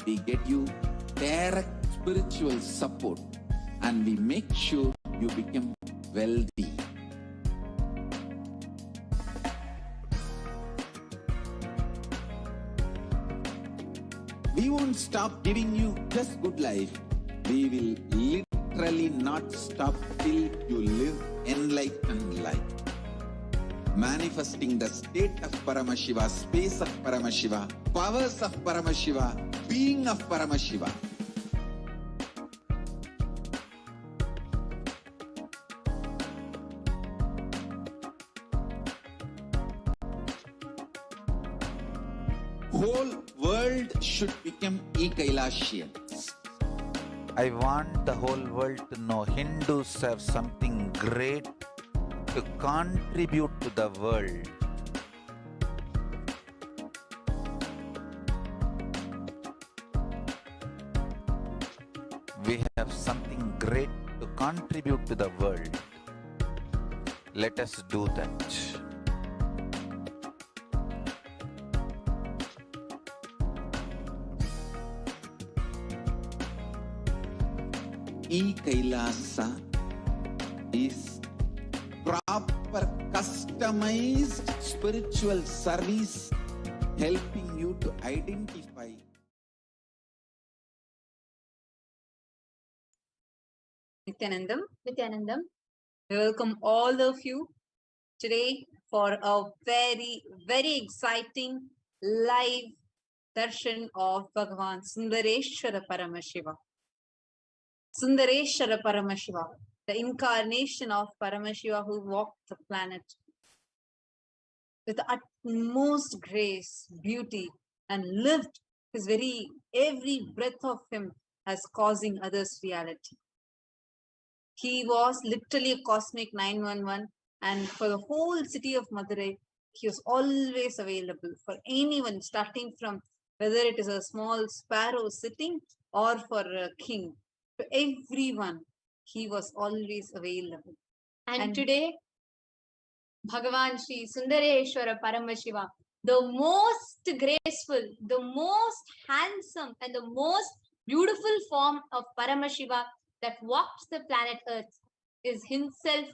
We get you direct spiritual support, and we make sure you become wealthy. We won't stop giving you just good life. We will literally not stop till you live enlightened life. Manifesting the state of Paramashiva, space of Paramashiva, powers of Paramashiva, being of Paramashiva. Whole world should become Kailasians. I want the whole world to know Hindus have something great to contribute to the world. We have something great to contribute to the world. Let us do that. Kailasa is proper customized spiritual service helping you to identify. Nithyanandam, we welcome all of you today for a very, very exciting live darshan of Bhagavan Sundareshwara Paramashiva. Sundareshwara Paramashiva, the incarnation of Paramashiva who walked the planet with utmost grace, beauty, and lived his every breath of him as causing others reality. He was literally a cosmic 911, and for the whole city of Madurai, he was always available for anyone, starting from whether it is a small sparrow sitting or for a king. To everyone, he was always available. And today, Bhagavan Sri Sundareshwara Paramashiva the most graceful, the most handsome, and the most beautiful form of Paramashiva that walks the planet Earth is himself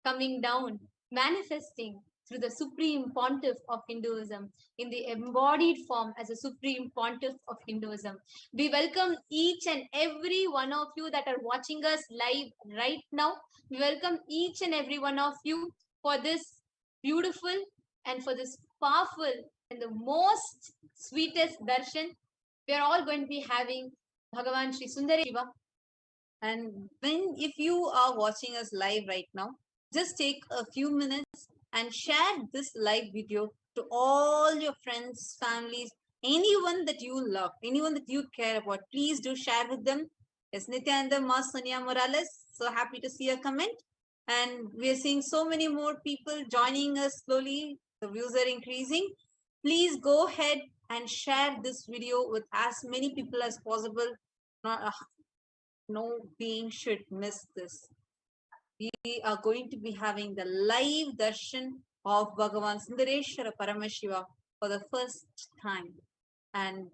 coming down, manifesting through the Supreme Pontiff of Hinduism in the embodied form as a Supreme Pontiff of Hinduism. We welcome each and every one of you that are watching us live right now. We welcome each and every one of you for this beautiful and for this powerful and the most sweetest darshan. We are all going to be having Bhagavan Sri Sundareshiva. And if you are watching us live right now, just take a few minutes and share this live video to all your friends, families, anyone that you love, anyone that you care about. Please do share with them. Yes, Nithyananda, Ma Sonia Morales, so happy to see your comment. And we are seeing so many more people joining us slowly. The views are increasing. Please go ahead and share this video with as many people as possible. No being should miss this. We are going to be having the live darshan of Bhagavan Sundareshwara Paramashiva for the first time. And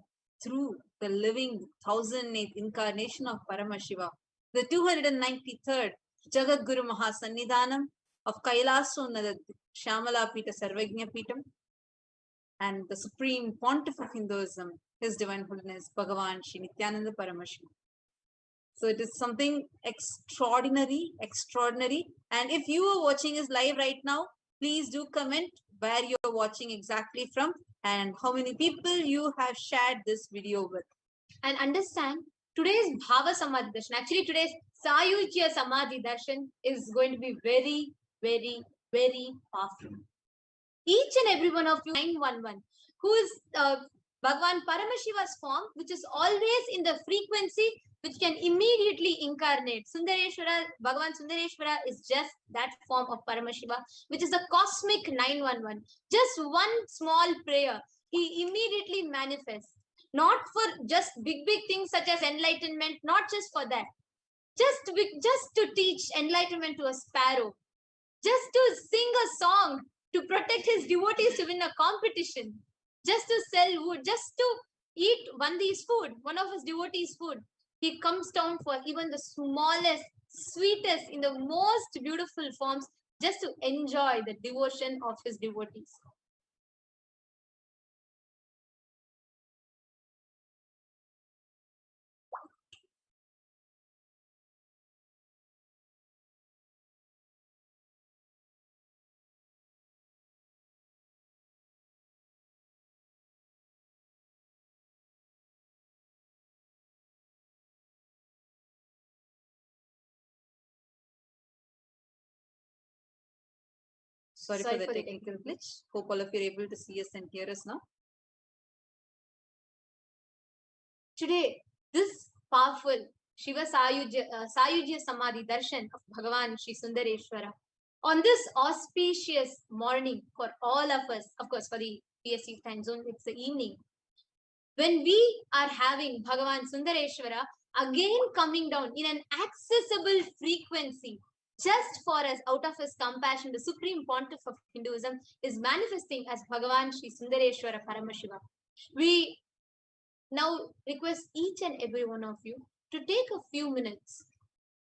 through the living 1008th incarnation of Paramashiva, the 293rd Jagat Guru Mahasannidhanam of Kailasa Shamala Pita Sarvagnya Pitam, and the Supreme Pontiff of Hinduism, His Divine Holiness Bhagavan Sri Nithyananda Paramashivam. So it is something extraordinary. And if you are watching us live right now, please do comment where you are watching exactly from and how many people you have shared this video with. And understand, today's Bhava Samadhi Darshan, actually today's Sayujya Samadhi Darshan is going to be very, very, very powerful. Each and every one of you, 911, who is Bhagavan Paramashiva's form, which is always in the frequency which can immediately incarnate. Sundareshwara, Bhagavan Sundareshwara is just that form of Paramashiva, which is a cosmic 911. Just one small prayer, he immediately manifests. Not for just big things such as enlightenment, not just for that. Just to teach enlightenment to a sparrow. Just to sing a song, to protect his devotees to win a competition. Just to sell wood, just to eat one of his devotees' food. He comes down for even the smallest, sweetest, in the most beautiful forms, just to enjoy the devotion of his devotees. Sorry for the technical glitch. Hope all of you are able to see us and hear us now. Today, this powerful Shiva Sayujya Samadhi Darshan of Bhagavan Sri Sundareshwara, on this auspicious morning for all of us, of course for the PST time zone, it's the evening, when we are having Bhagavan Sundareshwara again coming down in an accessible frequency, just for us, out of his compassion, the Supreme Pontiff of Hinduism is manifesting as Bhagavan Sri Sundareshwara Paramashiva. We now request each and every one of you to take a few minutes,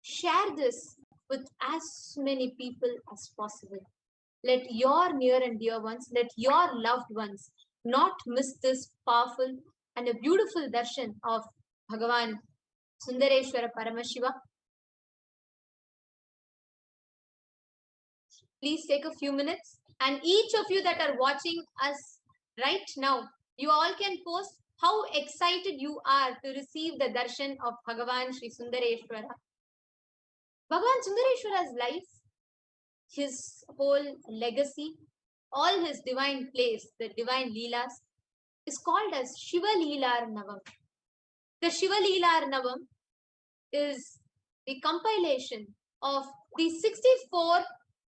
share this with as many people as possible. Let your near and dear ones, let your loved ones not miss this powerful and a beautiful darshan of Bhagavan Sundareshwara Paramashiva. Please take a few minutes, and each of you that are watching us right now, you all can post how excited you are to receive the darshan of Bhagavan Sri Sundareshwara. Bhagavan Sundareshwara's life, his whole legacy, all his divine plays, the divine leelas, is called as Shiva Leela Arnavam. The Shiva Leela Arnavam is the compilation of the 64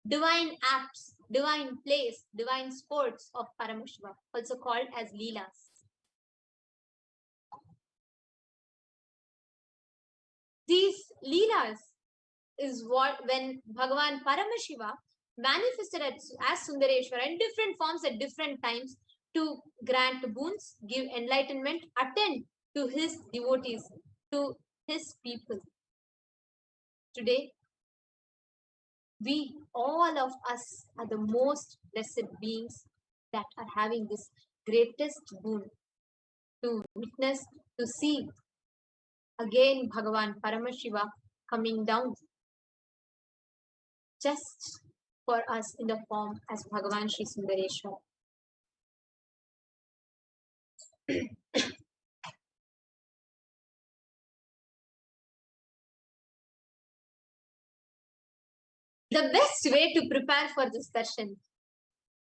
divine acts, divine plays, divine sports of Paramashiva, also called as Leelas. These Leelas is what when Bhagavan Paramashiva manifested as Sundareshwara in different forms at different times, to grant boons, give enlightenment, attend to his devotees, to his people. Today, we, all of us, are the most blessed beings that are having this greatest boon to witness, to see again Bhagavan Paramashiva coming down just for us in the form as Bhagavan Sri Sundareshwara. The best way to prepare for this darshan,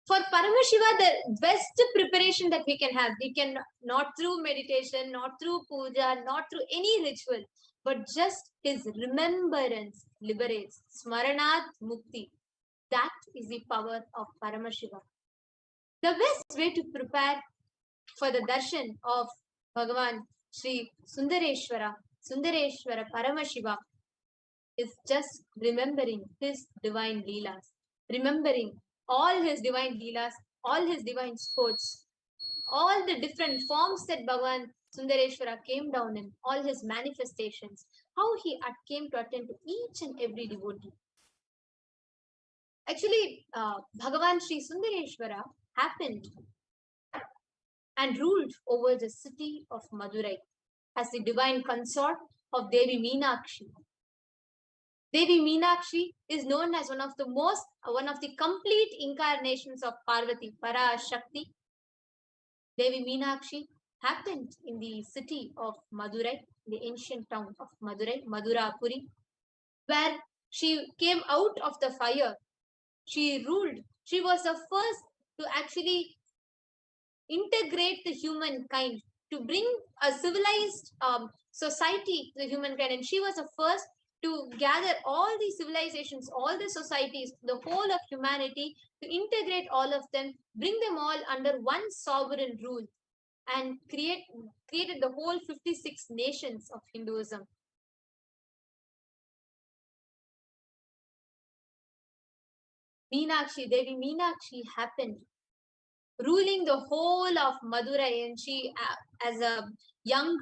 for Paramashiva, the best preparation that we can have, we can not through meditation, not through puja, not through any ritual, but just his remembrance liberates. Smaranat Mukti. That is the power of Paramashiva. The best way to prepare for the darshan of Bhagavan Sri Sundareshwara Paramashiva is just remembering his divine leelas, remembering all his divine leelas, all his divine sports, all the different forms that Bhagavan Sundareshwara came down in, all his manifestations, how he came to attend to each and every devotee. Actually, Bhagavan Sri Sundareshwara happened and ruled over the city of Madurai as the divine consort of Devi Meenakshi. Devi Meenakshi is known as one of the complete incarnations of Parvati, Parashakti. Devi Meenakshi happened in the city of Madurai, the ancient town of Madurai, Madurapuri, where she came out of the fire. She ruled. She was the first to actually integrate the humankind, to bring a civilized society to the humankind. And she was the first to gather all these civilizations, all the societies, the whole of humanity, to integrate all of them, bring them all under one sovereign rule, and created the whole 56 nations of Hinduism. Devi Meenakshi happened, ruling the whole of Madurai, and she, as a young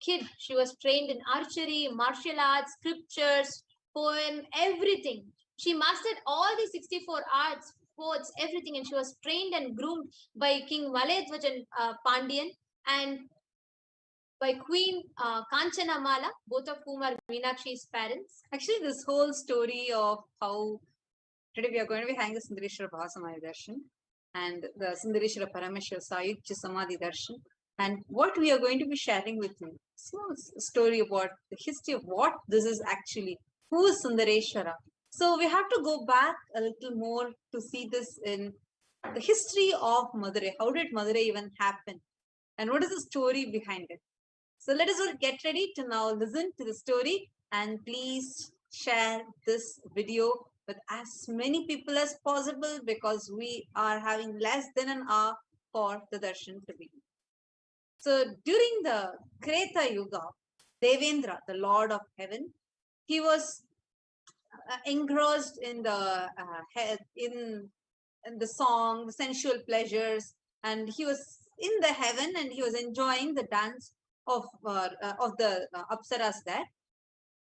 kid, she was trained in archery, martial arts, scriptures, poem, everything. She mastered all the 64 arts, sports, everything, and she was trained and groomed by King Maledwajan Pandyan and by Queen Kanchanamala, both of whom are Meenakshi's parents. Actually, this whole story of how today we are going to be having the Sundareshwara Bhavasamadhi Darshan and the Sundareshwara Paramashiva Sayuj Samadhi Darshan. And what we are going to be sharing with you, small story about the history of what this is actually. Who is Sundareshwara? So we have to go back a little more to see this in the history of Madurai. How did Madurai even happen? And what is the story behind it? So let us all get ready to now listen to the story, and please share this video with as many people as possible, because we are having less than an hour for the darshan to begin. So during the Kreta Yuga, Devendra, the Lord of Heaven, he was engrossed in the in the song, the sensual pleasures, and he was in the heaven and he was enjoying the dance of the Apsaras there.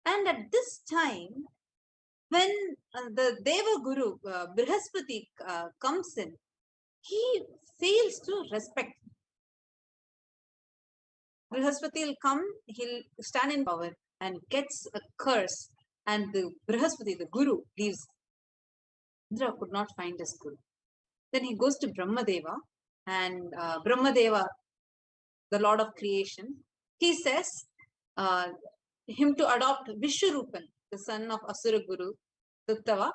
And at this time, when the Deva Guru Brihaspati comes in, he fails to respect. Brihaspati will come, he'll stand in power and gets a curse, and the Brihaspati, the Guru, leaves. Indra could not find his Guru. Then he goes to Brahmadeva, and Brahmadeva, the Lord of creation, he says him to adopt Vishwarupan, the son of Asura Guru, Duvatta,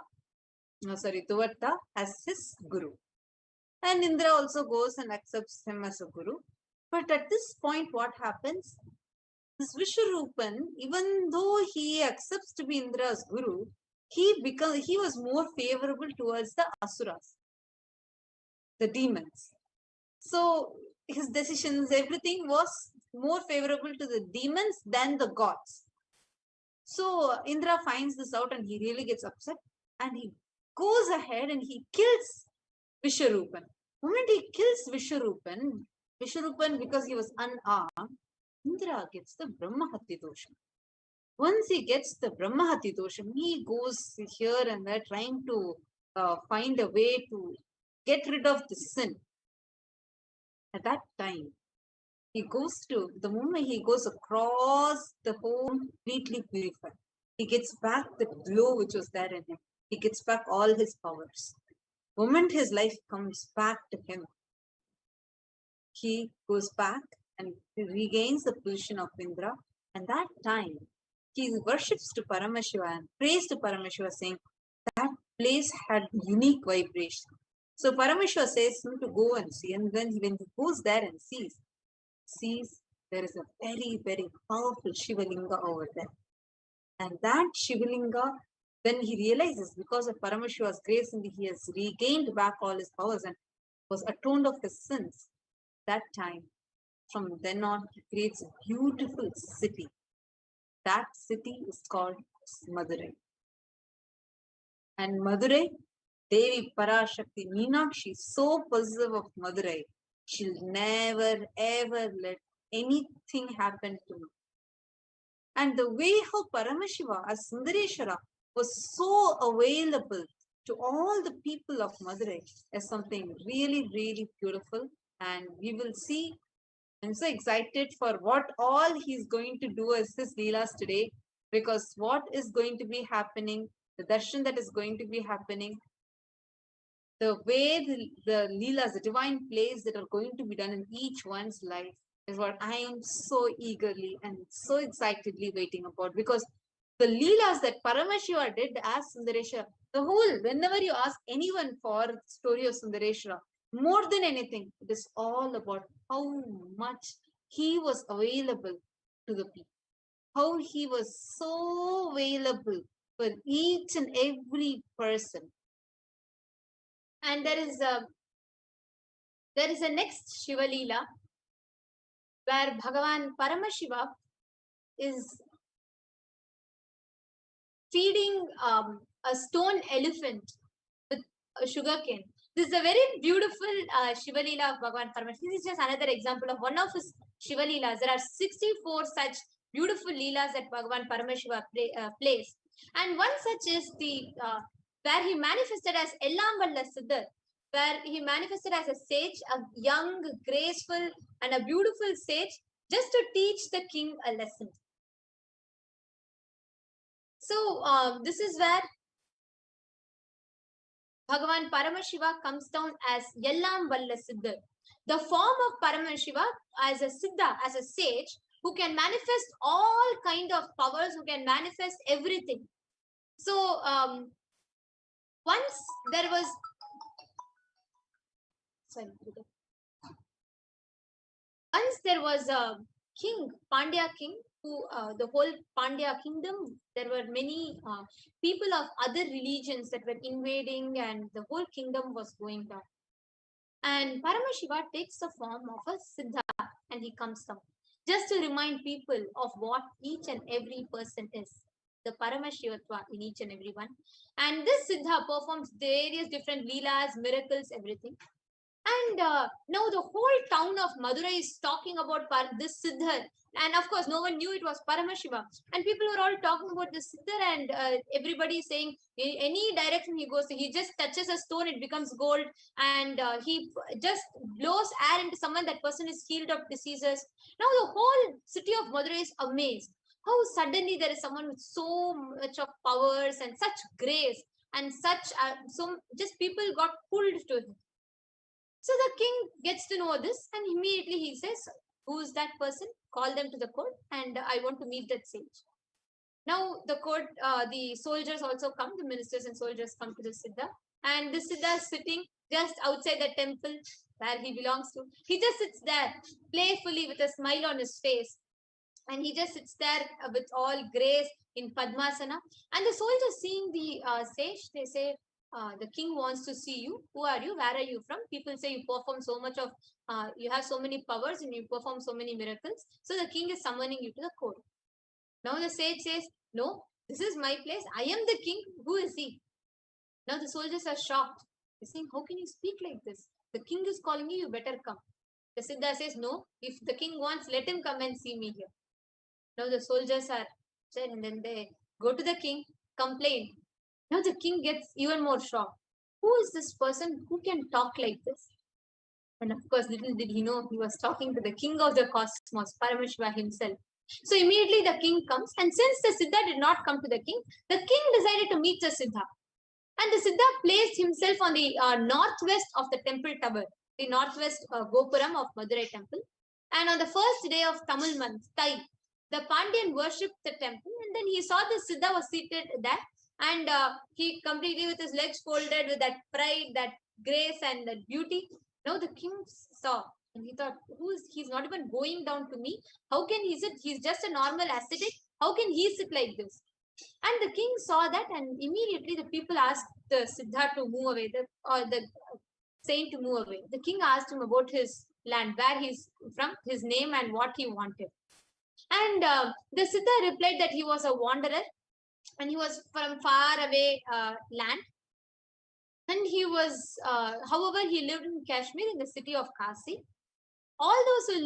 as his Guru. And Indra also goes and accepts him as a Guru. But at this point, what happens? This Vishwarupan, even though he accepts to be Indra's Guru, he was more favorable towards the Asuras, the demons. So his decisions, everything was more favorable to the demons than the gods. So Indra finds this out and he really gets upset, and he goes ahead and he kills Vishwarupan. moment he kills Vishwarupan because he was unarmed, Indra gets the Brahmahati dosham. Once he gets the Brahmahati dosham, he goes here and there trying to find a way to get rid of the sin. At that time, the moment he goes across the whole, completely purified. He gets back the glow which was there in him. He gets back all his powers. The moment his life comes back to him, he goes back and he regains the position of Indra. And that time, he worships to Paramashiva and prays to Paramashiva, saying that place had unique vibration. So Paramashiva says him to go and see. And then when he goes there and sees there is a very, very powerful Shivalinga over there. And that Shivalinga, then he realizes because of Paramashiva's grace and he has regained back all his powers and was atoned of his sins. That time, from then on, he creates a beautiful city. That city is called Madurai. And Madurai, Devi Parashakti Meenakshi is so possessive of Madurai, she'll never ever let anything happen to me. And the way how Paramashiva as Sundareshwara was so available to all the people of Madurai is something really, really beautiful. And we will see. I'm so excited for what all he's going to do as his Leelas today, because what is going to be happening, the darshan that is going to be happening, the way the Leelas, the divine plays that are going to be done in each one's life is what I am so eagerly and so excitedly waiting about, because the Leelas that Paramashiva did as Sundareshwara, the whole, whenever you ask anyone for the story of Sundareshwara, more than anything, it is all about how much he was available to the people, how he was so available for each and every person. And there is a next Shiva Leela where Bhagavan Paramashiva is feeding a stone elephant with a sugarcane. This is a very beautiful Shiva Leela of Bhagavan Paramashiva. This is just another example of one of his Shiva Leelas. There are 64 such beautiful Leelas that Bhagavan Paramashiva plays. And one such is the where he manifested as Ellamvalla Siddhar, where he manifested as a sage, a young, graceful and a beautiful sage, just to teach the king a lesson. So this is where Bhagavan Paramashiva comes down as Ellamvalla Siddhar. The form of Paramashiva as a Siddha, as a sage, who can manifest all kind of powers, who can manifest everything. So once there was a king, Pandya king, who the whole Pandya kingdom, there were many people of other religions that were invading, and the whole kingdom was going down. And Paramashiva takes the form of a Siddha and he comes down, just to remind people of what each and every person is, the Paramashivatva in each and every one. And this Siddha performs various different Leelas, miracles, everything. And now the whole town of Madurai is talking about this Siddhar. And of course, no one knew it was Paramashiva. And people were all talking about this Siddhar, and everybody saying any direction he goes, he just touches a stone, it becomes gold. And he just blows air into someone, that person is healed of diseases. Now the whole city of Madurai is amazed. How suddenly there is someone with so much of powers and such grace and such, just people got pulled to him. So the king gets to know this, and immediately he says, who is that person? Call them to the court, and I want to meet that sage. Now the court, the soldiers also come, the ministers and soldiers come to the Siddha, and the Siddha is sitting just outside the temple where he belongs to. He just sits there playfully with a smile on his face, and he just sits there with all grace in Padmasana. And the soldiers seeing the sage, they say, the king wants to see you. Who are you? Where are you from? People say you perform so much of, you have so many powers and you perform so many miracles. So the king is summoning you to the court. Now the sage says, no, this is my place. I am the king. Who is he? Now the soldiers are shocked. They're saying, how can you speak like this? The king is calling you, you better come. The Siddha says, no, if the king wants, let him come and see me here. Now the soldiers are said, and then they go to the king, complain. Now the king gets even more shocked. Who is this person who can talk like this? And of course, little did he know he was talking to the king of the cosmos, Paramashiva himself. So immediately the king comes, and since the Siddha did not come to the king decided to meet the Siddha. And the Siddha placed himself on the northwest of the temple tower, the northwest Gopuram of Madurai temple. And on the first day of Tamil month, Tai, the Pandyan worshipped the temple, and then he saw the Siddha was seated there, and he completely with his legs folded, with that pride, that grace, and that beauty. Now the king saw, and he thought, he's not even going down to me. How can he sit? He's just a normal ascetic. How can he sit like this? And the king saw that, and immediately the people asked the Siddha to move away, or the saint to move away. The king asked him about his land, where he's from, his name, and what he wanted. And the Siddha replied that he was a wanderer, and he was from far away land. And he was, however, he lived in Kashmir, in the city of Kasi. All those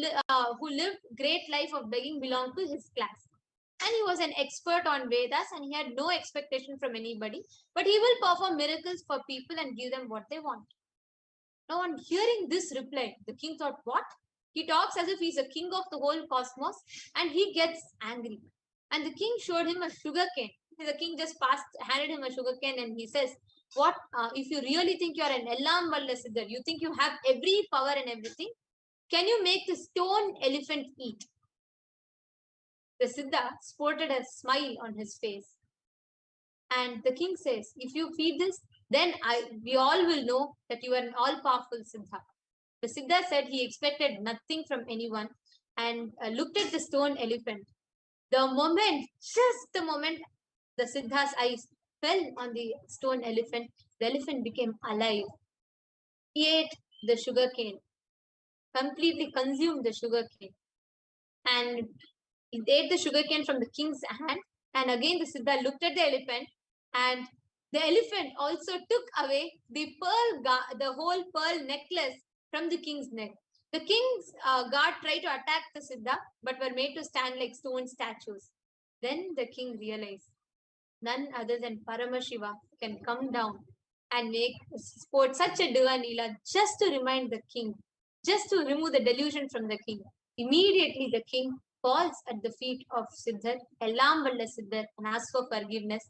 who lived great life of begging belonged to his class. And he was an expert on Vedas, and he had no expectation from anybody. But he will perform miracles for people and give them what they want. Now, on hearing this reply, the king thought, what? He talks as if he's a king of the whole cosmos, and he gets angry. And the king showed him a sugar cane. The king just handed him a sugar cane, and he says, what, if you really think you are an Ellam Valla Siddhar, you think you have every power and everything, can you make the stone elephant eat? The Siddha sported a smile on his face. And the king says, if you feed this, then we all will know that you are an all-powerful Siddha. The Siddha said he expected nothing from anyone, and looked at the stone elephant. Just the moment the Siddha's eyes fell on the stone elephant, the elephant became alive. He ate the sugar cane, completely consumed the sugar cane, and he ate the sugar cane from the king's hand. And again the Siddha looked at the elephant, and the elephant also took away the whole pearl necklace from the king's neck. The king's guard tried to attack the Siddha, but were made to stand like stone statues. Then the king realized none other than Paramashiva can come down and sport such a Diva Leela just to remind the king, just to remove the delusion from the king. Immediately the king falls at the feet of Siddhar, Ellam Valla Siddhar, and asks for forgiveness.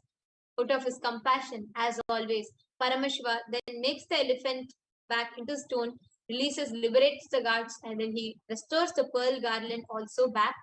Out of his compassion, as always, Paramashiva then makes the elephant back into stone, liberates the guards, and then he restores the pearl garland also back